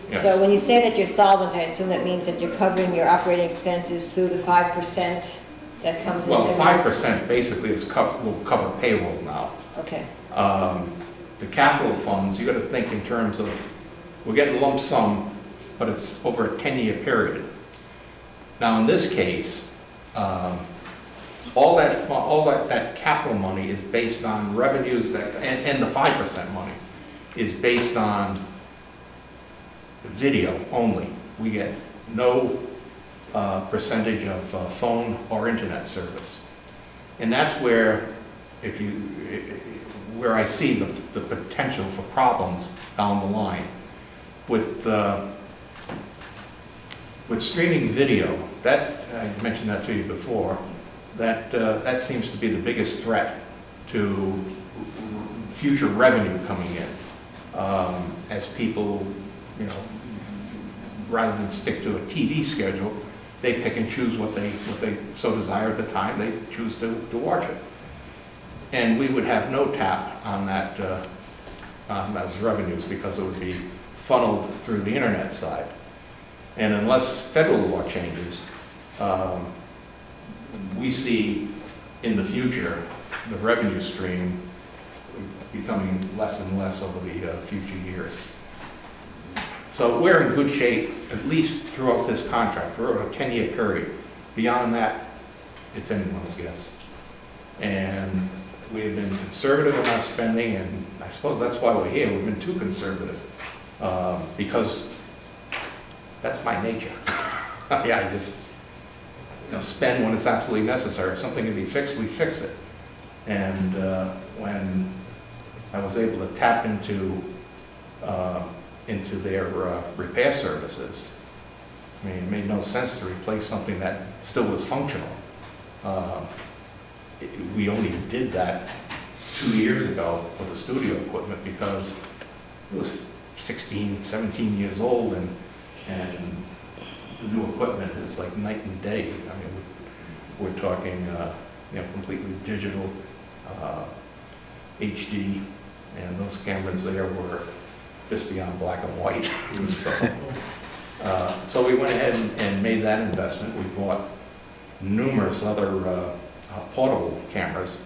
Yes. So when you say that you're solvent, I assume that means that you're covering your operating expenses through the 5% that comes in? Well, 5% basically will cover payroll now. Okay. The capital funds, you got to think in terms of, we're getting lump sum, but it's over a 10-year period. Now in this case, all that capital money is based on revenues that, and the 5% money is based on video only. We get no percentage of phone or internet service. And that's where, where I see the potential for problems down the line. With streaming video, that, I mentioned that to you before, that seems to be the biggest threat to future revenue coming in. As people, you know, rather than stick to a TV schedule, they pick and choose what they so desire at the time. They choose to watch it. And we would have no tap on that, on those revenues, because it would be funneled through the internet side. And unless federal law changes, we see in the future the revenue stream becoming less and less over the future years. So we're in good shape, at least throughout this contract. We're over a 10-year period. Beyond that, it's anyone's guess. And we've been conservative in our spending, and I suppose that's why we're here. We've been too conservative, because that's my nature. Yeah, I just, you know, spend when it's absolutely necessary. If something can be fixed, we fix it. And when I was able to tap into their repair services, I mean, it made no sense to replace something that still was functional. We only did that 2 years ago for the studio equipment because it was 16, 17 years old, and the new equipment is like night and day. I mean, we're talking, you know, completely digital, HD, and those cameras there were just beyond black and white. So we went ahead and made that investment. We bought numerous other portable cameras,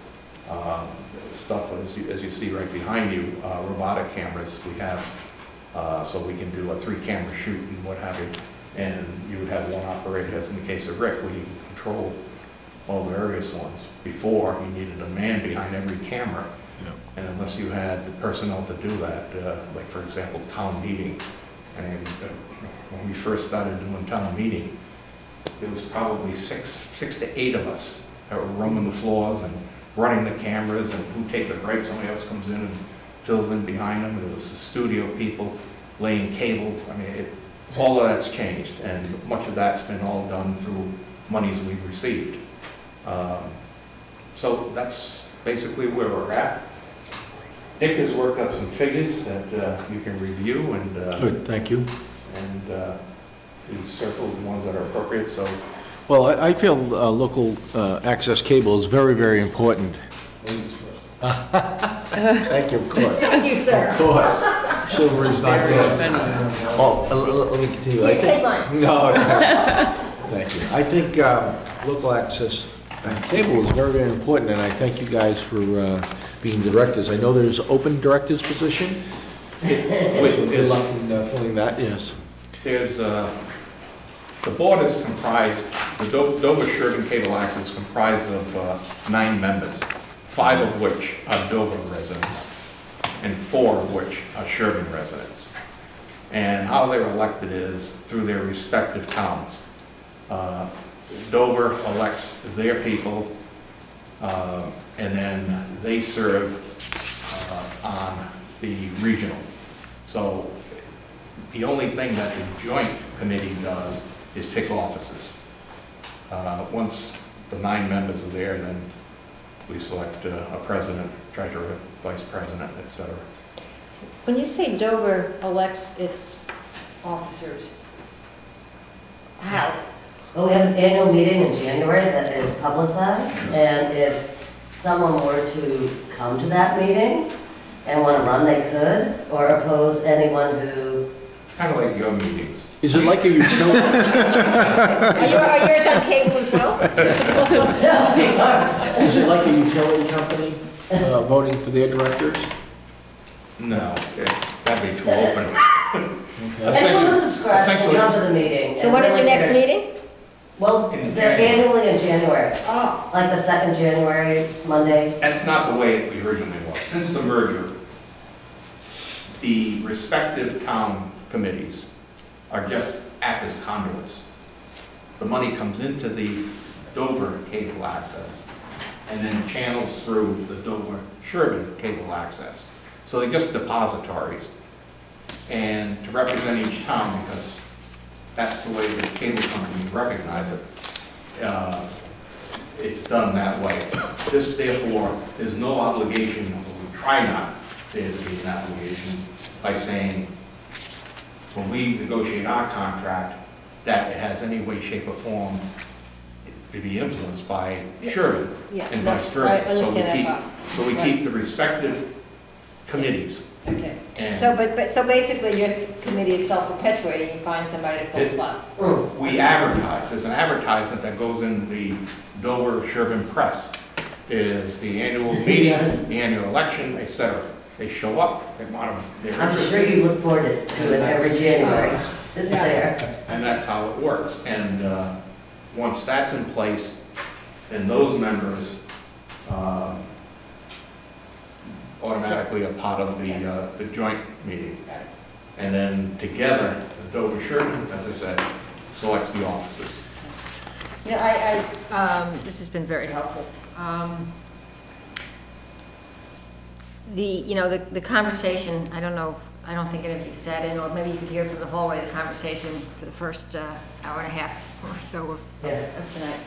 stuff as you see right behind you, robotic cameras we have, so we can do a 3-camera shoot and what have you. And you would have one operator, as in the case of Rick, where you can control all the various ones. Before, you needed a man behind every camera. Yep. And unless you had the personnel to do that, like for example, town meeting. And when we first started doing town meeting, there was probably six to eight of us that were roaming the floors and running the cameras, and who takes a break, somebody else comes in and fills in behind them. There was the studio people laying cable. I mean, all of that's changed, and much of that's been all done through monies we've received. So that's basically where we're at. Nick has worked up some figures that you can review, and good, thank you. And he's circled the ones that are appropriate. So, well, I feel local access cable is very, very important. Thank you, of course. Thank you, sir. Of course. Chivalry's not dead. Oh, let me continue. I Take think- mine. No, thank you. I think local access and stable is very, very important, and I thank you guys for being directors. I know there's open director's position. Good luck in filling that, yes. There's, the board is comprised, the Dover Sherburne Cable Access is comprised of 9 members, 5 of which are Dover residents, and 4 of which are Sherburne residents. And how they're elected is through their respective towns. Dover elects their people, and then they serve on the regional. So the only thing that the joint committee does is pick offices. Once the 9 members are there, then we select a president, treasurer, vice president, etc. When you say Dover elects its officers, how? Well, we have an annual meeting in January that is publicized, and if someone were to come to that meeting and want to run, they could, or oppose anyone who... Kind of like your meetings. Is it like a utility? Are yours on cable as well? Is it like a utility company voting for their directors? No, that'd be too open. Anyone who subscribes can come to the meeting. So when is your next meeting? Well, they're annually in January. Oh. Like the second January, Monday. That's not the way it originally was. Since the merger, the respective town committees are just act as conduits. The money comes into the Dover Cable Access and then channels through the Dover Sherburne Cable Access. So they're just depositories. And to represent each town, because that's the way the cable companies recognize it, it's done that way. This, therefore, is no obligation, or we try not there to be an obligation, by saying, when we negotiate our contract, that it has any way, shape, or form to be influenced by Sherburne and vice versa. I understand that. So we keep the respective committees. Okay. And So basically your committee is self-perpetuating, you find somebody to fill a slot. we advertise, there's an advertisement that goes in the Dover Sherburne Press. Is the annual meeting, the annual election, etc. They show up, they want them, they're I'm sure interested. you look forward to it every January. It's there. And that's how it works. And once that's in place, then those members automatically are part of the joint meeting. And then together, the Dover Sherburne, as I said, selects the officers. Yeah, this has been very helpful. The conversation, I don't think anything sat in, or maybe you could hear from the hallway, the conversation for the first hour and a half or so of tonight,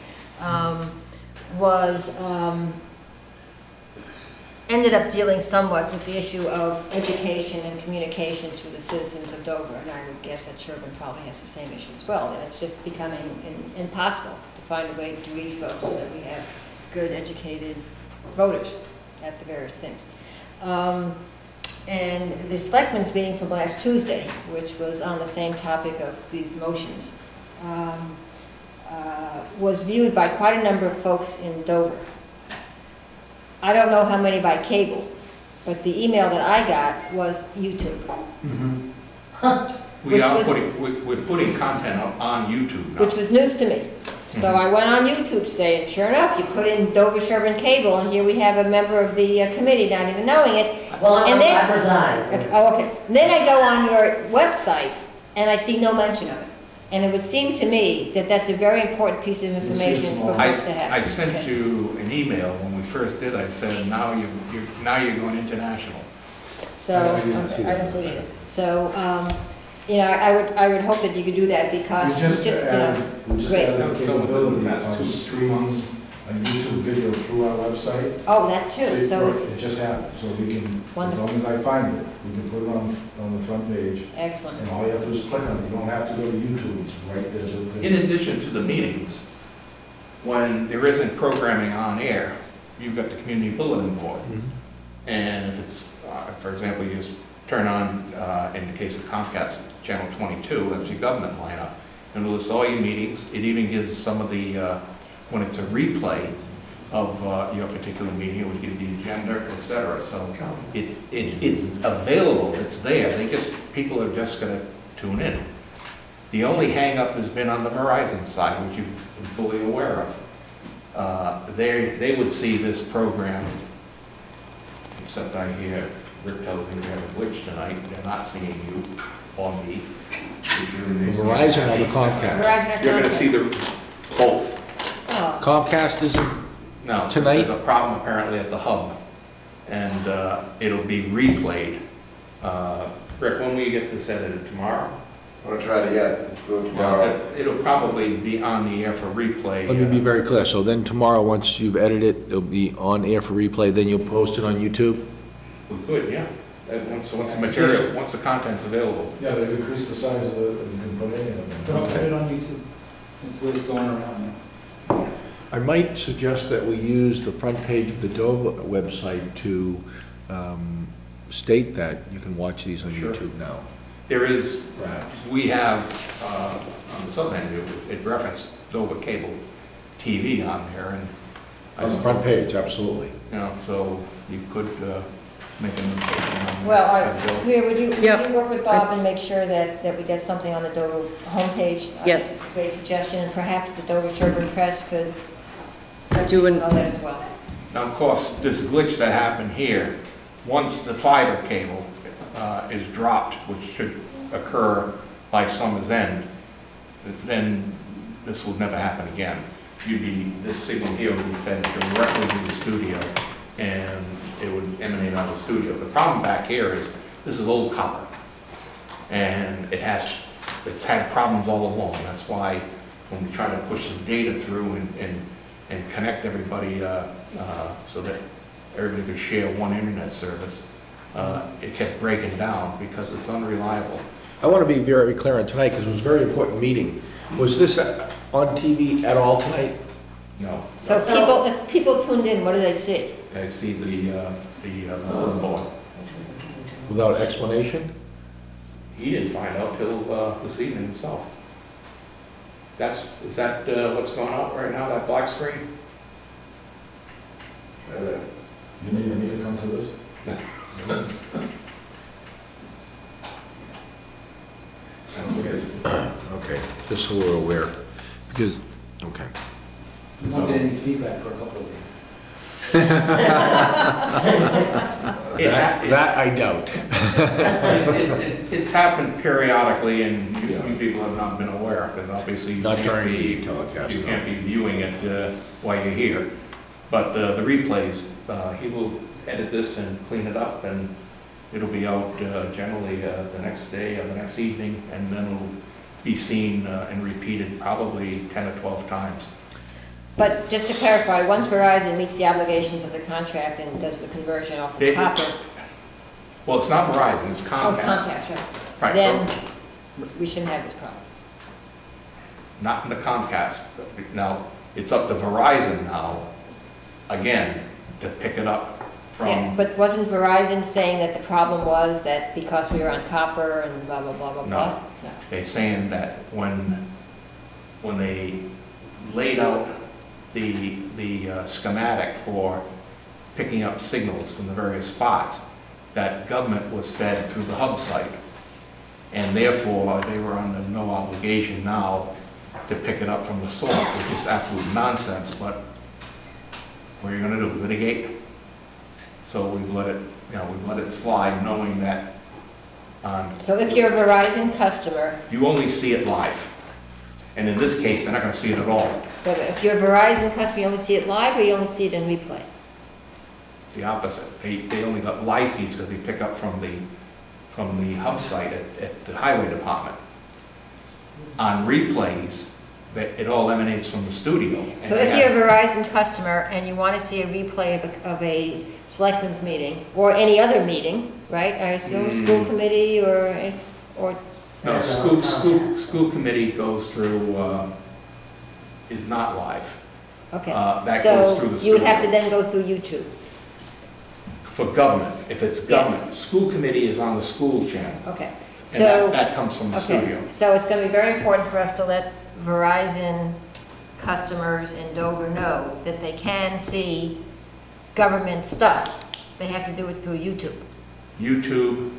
ended up dealing somewhat with the issue of education and communication to the citizens of Dover, and I would guess that Sherburne probably has the same issue as well, and it's just becoming impossible to find a way to reach folks so that we have good, educated voters at the various things. And the Selectmen's meeting from last Tuesday, which was on the same topic of these motions, was viewed by quite a number of folks in Dover. I don't know how many by cable, but the email that I got was YouTube. We're putting content up on YouTube now. Which was news to me. So I went on YouTube today, and sure enough, you put in Dover Sherburne Cable, and here we have a member of the committee, not even knowing it. Well, I resigned. Okay, oh, okay. And then I go on your website, and I see no mention of it. And it would seem to me that that's a very important piece of information for folks to have. I sent you an email when we first did. I said, now you're going international. So I didn't see it. So I would hope that you could do that because we just added the capability of streaming a YouTube video through our website. Oh, that too. So it just happened. So we can, as long as I find it, we can put it on the front page. Excellent. And all you have to do is click on it. You don't have to go to YouTube. It's right there. In addition to the meetings, when there isn't programming on air, you've got the community bulletin board. And if it's, for example, turn on, in the case of Comcast, channel 22, that's your government lineup, and it'll list all your meetings. It even gives some of the, when it's a replay of your particular meeting, it would give the agenda, et cetera. So it's available, it's there. People are just gonna tune in. The only hang-up has been on the Verizon side, which you've been fully aware of. They would see this program, except I hear Rick tells me we have a glitch tonight. They're not seeing you or me. Verizon or the Comcast? Verizon or You're gonna Comcast? see the both. Oh. Comcast isn't No, tonight? there's a problem apparently at the hub, and it'll be replayed. Rick, when will you get this edited? Tomorrow? I'm gonna try to do it tomorrow. It'll probably be on the air for replay. Let me be very clear. So then tomorrow, once you've edited it, it'll be on air for replay, then you'll post it on YouTube? We could, yeah. Once the material, once the content's available. Yeah, they've increased the size of the, you can put any of them. Don't put it on YouTube. That's the way it's going around now. I might suggest that we use the front page of the Dover website to state that you can watch these on Sure. YouTube now. There is, Perhaps. we have, on the sub-menu, it referenced Dover Cable TV on there, and On the front page, absolutely. you know, so you could make a notation on that. Well, Have Bill- Maria, would you Yep. work with Bob and make sure that we get something on the Dover homepage? Yes. Great suggestion, and perhaps the Dover Sherburne Press could Do an- on that as well. Now, of course, this glitch that happened here, once the fiber cable is dropped, which should occur by summer's end, then this will never happen again. This signal here would be fed directly to the studio, and it would emanate out of the studio. The problem back here is, this is old copper, and it's had problems all along. That's why when we try to push some data through and connect everybody so that everybody could share one internet service, it kept breaking down because it's unreliable. I want to be very clear on tonight, because it was a very important meeting. Was this on TV at all tonight? No. So if people tuned in, what do they see? I see the bulletin board. Without explanation? He didn't find out till this evening himself. Is that what's going on right now, that black screen? You need me to come to this? Okay, just so we're aware, because, okay. We won't get any feedback for a couple of days. That I doubt. It's happened periodically, and you people have not been aware, because obviously you Not can't during be, the telecast, you no. can't be viewing it while you're here. But the replays, he will edit this and clean it up, and it'll be out generally the next day or the next evening, and then it'll be seen and repeated probably 10 or 12 times. But just to clarify, once Verizon meets the obligations of the contract and does the conversion off of copper. Well, it's not Verizon, it's Comcast. Oh, it's Comcast, right. Right. Then we shouldn't have this problem. Not in the Comcast. Now, it's up to Verizon now, again, to pick it up from... Yes, but wasn't Verizon saying that the problem was that because we were on copper and blah, blah, blah, blah, blah? No. They're saying that when they laid out the schematic for picking up signals from the various spots, that government was fed through the hub site. And therefore, they were under no obligation now to pick it up from the source, which is absolute nonsense, but what are you gonna do, litigate? So we've let it slide, knowing that So if you're a Verizon customer, you only see it live. And in this case, they're not gonna see it at all. but if you're a Verizon customer, you only see it live or you only see it in replay? The opposite. They only got live feeds because they pick up from the hub site at the highway department. On replays, it all emanates from the studio. So if you're a Verizon customer and you want to see a replay of a selectmen's meeting, or any other meeting, right? I assume school committee or No, school committee goes through, is not live. okay. That goes through the So you would have to studio. then go through YouTube. for government. If it's government, school committee is on the school channel. Okay. And that comes from the studio. So it's going to be very important for us to let Verizon customers in Dover know that they can see government stuff. They have to do it through YouTube. YouTube,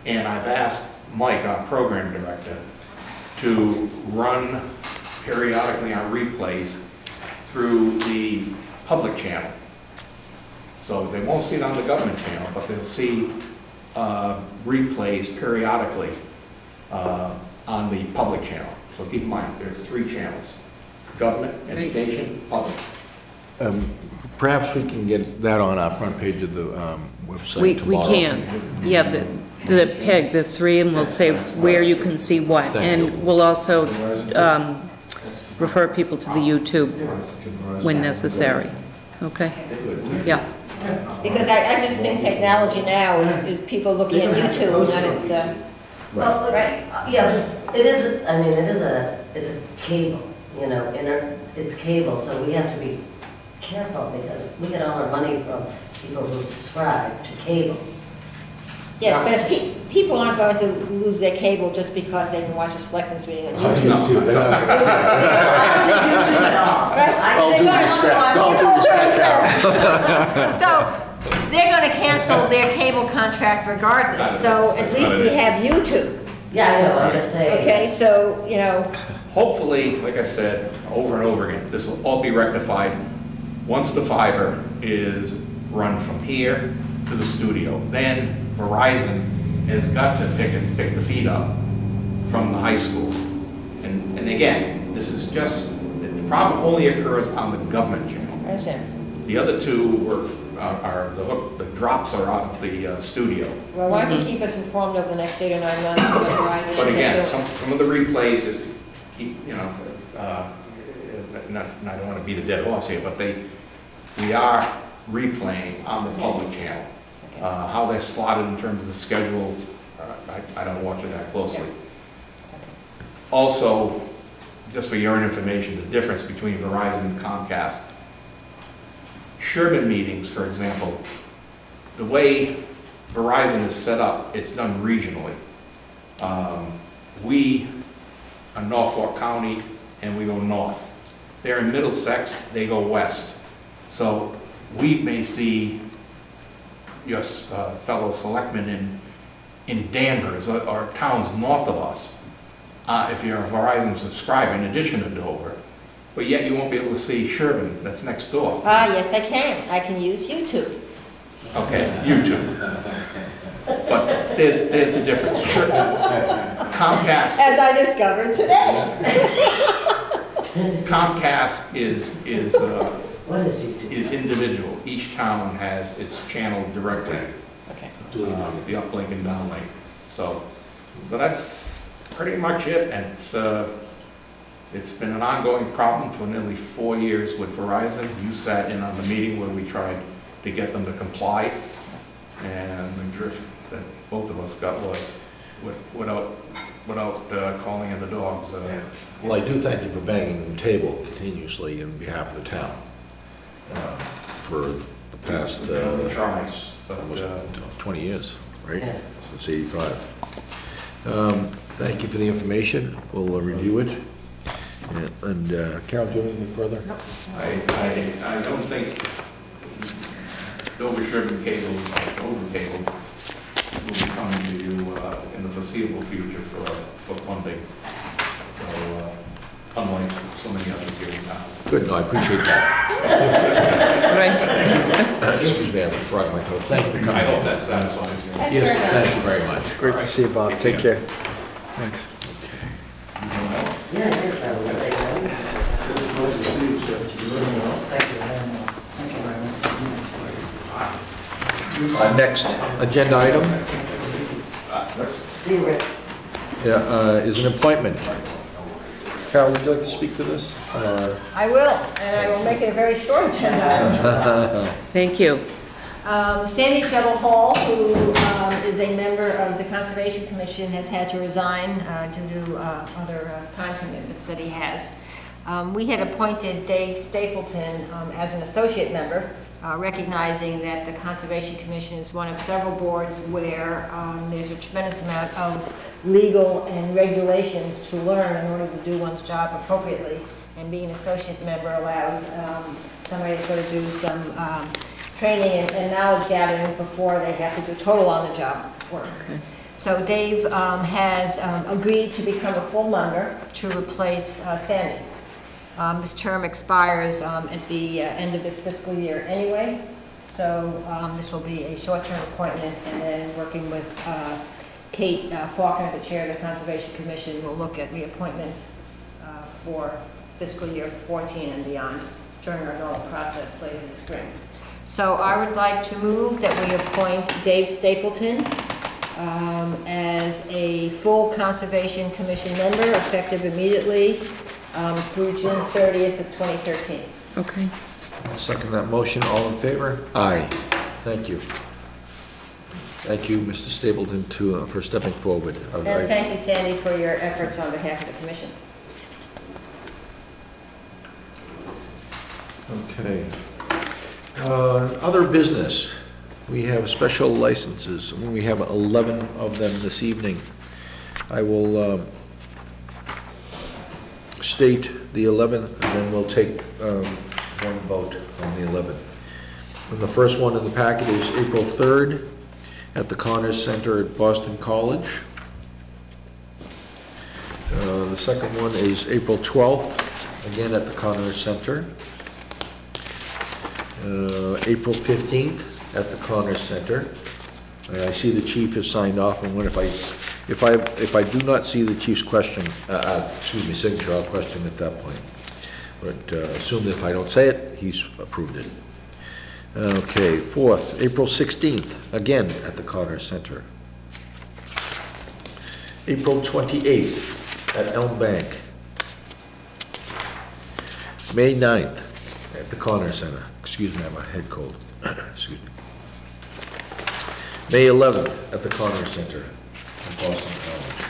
and I've asked Mike, our program director, to run periodically on replays through the public channel. So they won't see it on the government channel, but they'll see replays periodically on the public channel. So keep in mind, there's 3 channels: government, education, public. Perhaps we can get that on our front page of the website We tomorrow. can, yeah, the PEG, the 3, and we'll say where you can see what. And we'll also refer people to the YouTube when necessary, okay? Yeah. Because I just think technology now is people looking at YouTube, not at, Well, right? yeah, but it is, I mean, it's a cable, you know, it's cable, so we have to be careful because we get all our money from people who subscribe to cable. Yes, but if people aren't going to lose their cable just because they can watch a selectmen's meeting on YouTube. YouTube, they're not gonna see it. YouTube at all. All due respect, all due respect, So they're going to cancel their cable contract regardless, so at least we have YouTube. Yeah, I know, I'm just saying. Okay, so, you know. Hopefully, like I said, over and over again, this will all be rectified once the fiber is run from here to the studio. Then Verizon has got to pick the feed up from the high school. And again, this is just, the problem only occurs on the government channel. I understand. The other 2 are the hook, the drops are out of the studio. Well, why don't you keep us informed over the next 8 or 9 months of what Verizon is But again, doing? some of the replays is to keep, you know, I don't want to beat a dead horse here, but we are replaying on the public channel. How they're slotted in terms of the schedule, I don't watch it that closely. Also, just for your information, the difference between Verizon and Comcast. Sherman meetings, for example, the way Verizon is set up, it's done regionally. We are Norfolk County and we go north. They're in Middlesex, they go west. So we may see your fellow selectmen in Danvers or towns north of us, if you're a Verizon subscriber in addition to Dover, but yet you won't be able to see Sherman, that's next door. Yes, I can. I can use YouTube. Okay, YouTube. But there's the difference. Comcast. As I discovered today. Comcast is individual. Each town has its channel directly. Okay. The uplink and downlink. So that's pretty much it. And it's been an ongoing problem for nearly 4 years with Verizon. You sat in on the meeting where we tried to get them to comply, and the drift that both of us got was without calling in the dogs. Well, I do thank you for banging the table continuously in behalf of the town for the past almost 20 years, right? Yeah. Since '85. Thank you for the information. We'll review it. And Carol, do you have anything further? No. I don't think Dover Sherman Cable, Dover Cable, will be coming to you in the foreseeable future for funding. So, unlike so many others here in town. Good, no, I appreciate that. Excuse me, I have a frog in my throat. Thank you for coming. I hope that satisfies you. Yes, thank you very much. Great to see you, Bob. Take care. Thanks. Yeah, I guess I would take that. Next agenda item is an appointment. Carol, would you like to speak to this? I will, and I will make it a very short agenda. Thank you. Sandy Shovel Hall, who is a member of the Conservation Commission, has had to resign due to other time commitments that he has. We had appointed Dave Stapleton as an associate member, recognizing that the Conservation Commission is one of several boards where there's a tremendous amount of legal and regulations to learn in order to do one's job appropriately. And being an associate member allows somebody to sort of do some training and knowledge gathering before they have to do total on-the-job work. Okay. So Dave has agreed to become a full member to replace Sandy. This term expires at the end of this fiscal year anyway, so this will be a short-term appointment, and then working with Kate Faulkner, the chair of the Conservation Commission, will look at reappointments for fiscal year 14 and beyond during our normal process later this spring. So I would like to move that we appoint Dave Stapleton as a full Conservation Commission member, effective immediately through June 30th of 2013. Okay. I'll second that motion. All in favor? Aye. Thank you. Thank you, Mr. Stapleton, for stepping forward. And thank you, Sandy, for your efforts on behalf of the Commission. Okay. Other business. We have special licenses. We have 11 of them this evening. I will state the 11, and then we'll take one vote on the 11. And the first one in the packet is April 3rd at the Connors Center at Boston College. The second one is April 12th, again at the Connors Center. April 15th at the Connors Center. I see the chief has signed off, and if I do not see the chief's signature, I'll question at that point. But assume that if I don't say it, he's approved it. Okay, 4th, April 16th, again at the Connors Center. April 28th at Elm Bank. May 9th at the Connors Center. Excuse me, I have a head cold. Excuse me. May 11th at the Connors Center at Boston College.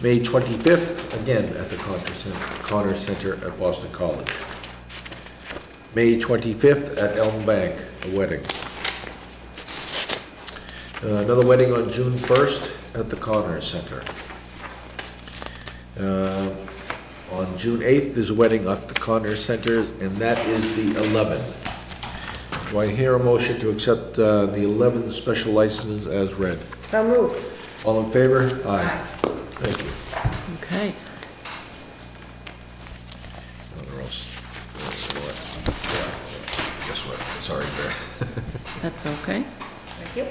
May 25th, again at the Connors Center at Boston College. May 25th at Elm Bank, a wedding. Another wedding on June 1st at the Connors Center. On June 8th, there's a wedding at the Connors Center, and that is the 11th. Do I hear a motion to accept the 11 special licenses as read? So moved. All in favor? Aye. Thank you. Okay. Guess what? Sorry, Bear. That's okay. Thank you.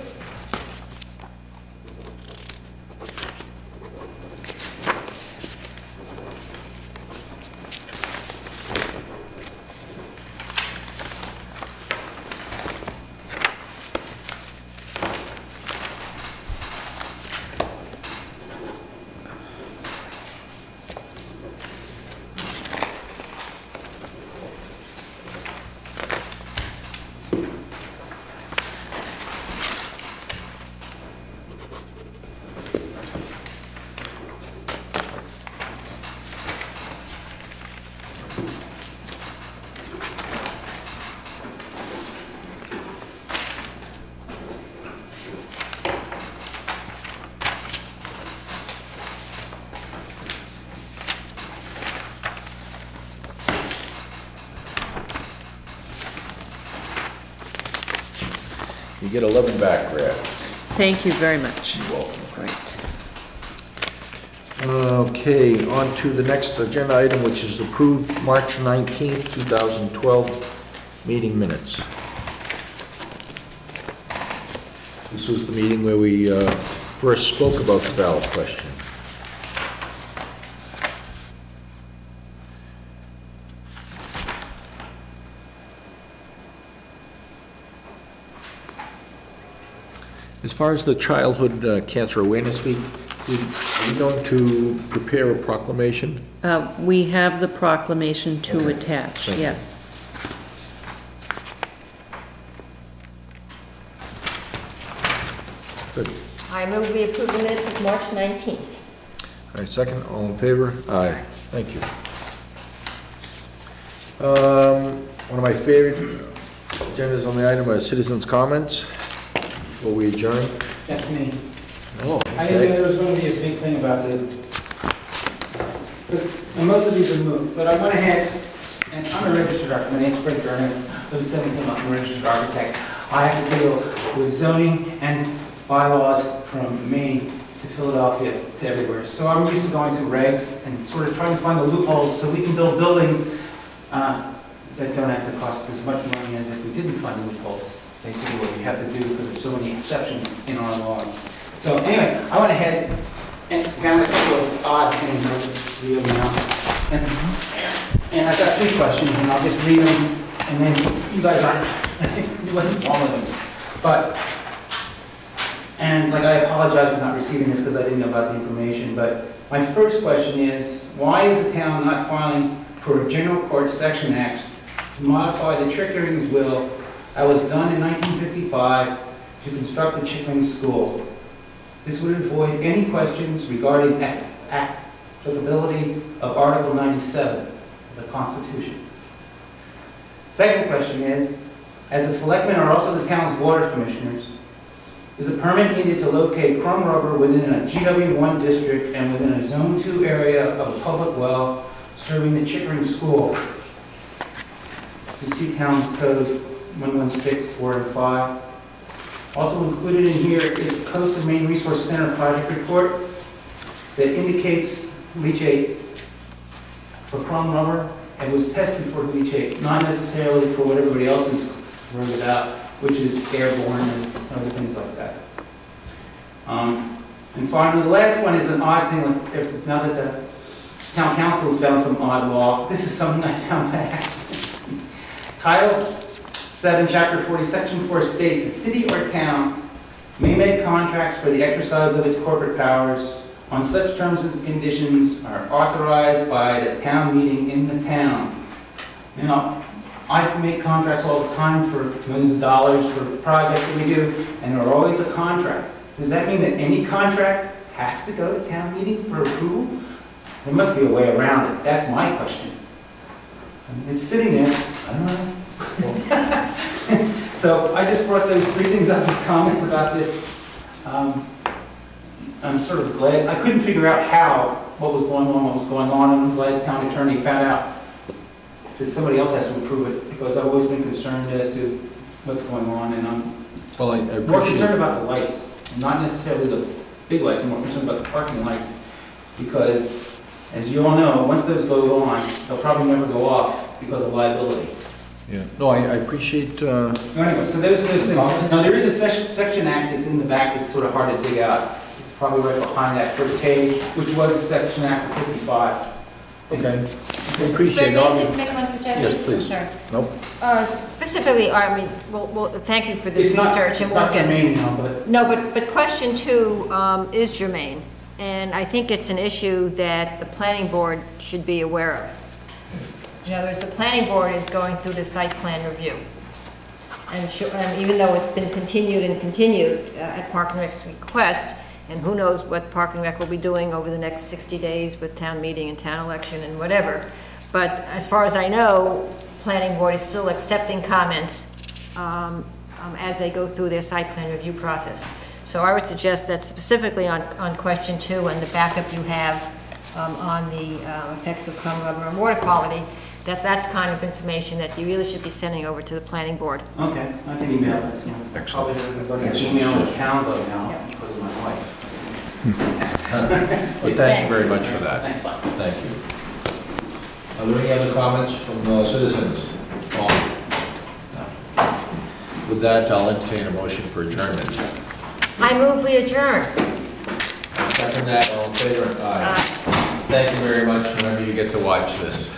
You get 11 back, Brad. Thank you very much. You're welcome. Great. Okay, on to the next agenda item, which is approved March 19th, 2012 meeting minutes. This was the meeting where we first spoke about the ballot question. As far as the Childhood Cancer Awareness Week, are we going to prepare a proclamation? We have the proclamation to attach, Thank you. yes. Good. I move we approve the minutes of March 19th. I second. All in favor? Aye. Thank you. One of my favorite Agenda's on the item of citizens' comments before we adjourn. That's me. Oh, I didn't okay. know there was going to be a big thing about and most of these are moved, but I went ahead, and I'm a registered architect. My name's Fred Burnett. I'm 17 months, I'm a registered architect. I have to deal with zoning and bylaws from Maine to Philadelphia to everywhere. So I'm used to going through regs and sort of trying to find the loopholes so we can build buildings that don't have to cost as much money as if we didn't find the loopholes. Basically what we have to do because there's so many exceptions in our law. So anyway, I went ahead and found a couple of odd things that read them out. And I've got 3 questions, and I'll just read them, and then you guys aren't, you wasn't all of them. And like I apologize for not receiving this because I didn't know about the information, but my first question is, why is the town not filing for a general court section X to modify the Chickering's will that was done in 1955 to construct the Chickering School? This would avoid any questions regarding applicability of Article 97 of the Constitution. Second question is, as the selectmen are also the town's water commissioners, is a permit needed to locate crumb rubber within a GW1 district and within a Zone 2 area of a public well serving the Chickering School? You see Town Code 116(4) and 5. Also included in here is the Coast of Maine Resource Center project report that indicates leachate for crumb rubber and was tested for leachate, not necessarily for what everybody else is worried about, which is airborne and other things like that. And finally, the last one is an odd thing. Now that the town council has found some odd law, this is something I found by accident. Title 7, Chapter 40, Section 4 states, a city or town may make contracts for the exercise of its corporate powers on such terms and conditions are authorized by the town meeting in the town. Now, I make contracts all the time for millions of dollars for projects that we do, and they're always a contract. Does that mean that any contract has to go to town meeting for approval? There must be a way around it. That's my question. I mean, it's sitting there. I don't know. So I just brought those 3 things up as comments about this. I'm sort of glad. I couldn't figure out what was going on, and I'm glad the town attorney found out that somebody else has to approve it, because I've always been concerned as to what's going on, and I'm more concerned about the lights, not necessarily the big lights. I'm more concerned about the parking lights, because as you all know, once those go on, they'll probably never go off because of liability. Yeah. No, I appreciate. Anyway, so those are those things. Now there is a section act that's in the back that's sort of hard to dig out. It's probably right behind that first page, which was the section act of 55. Okay. I appreciate it. May I just make one suggestion? Yes, please. Sorry. Nope. Specifically, I mean, well, thank you for this research and work. It's not germane now, but... No, but question 2 is germane, and I think it's an issue that the planning board should be aware of. In other words, the planning board is going through the site plan review. And even though it's been continued at Park and Rec's request, and who knows what Park and Rec will be doing over the next 60 days with town meeting and town election and whatever. But as far as I know, planning board is still accepting comments as they go through their site plan review process. So I would suggest that specifically on question 2 and the backup you have on the effects of crumb rubber and water quality, that's kind of information that you really should be sending over to the planning board. Okay, I can email it. Excellent. Probably email the town though now because of my wife. Well, thank you very much for that. Thank you. Are there any other comments from citizens? Paul? No. With that, I'll entertain a motion for adjournment. I move we adjourn. Second that, all in favor? Aye. Thank you very much whenever you get to watch this.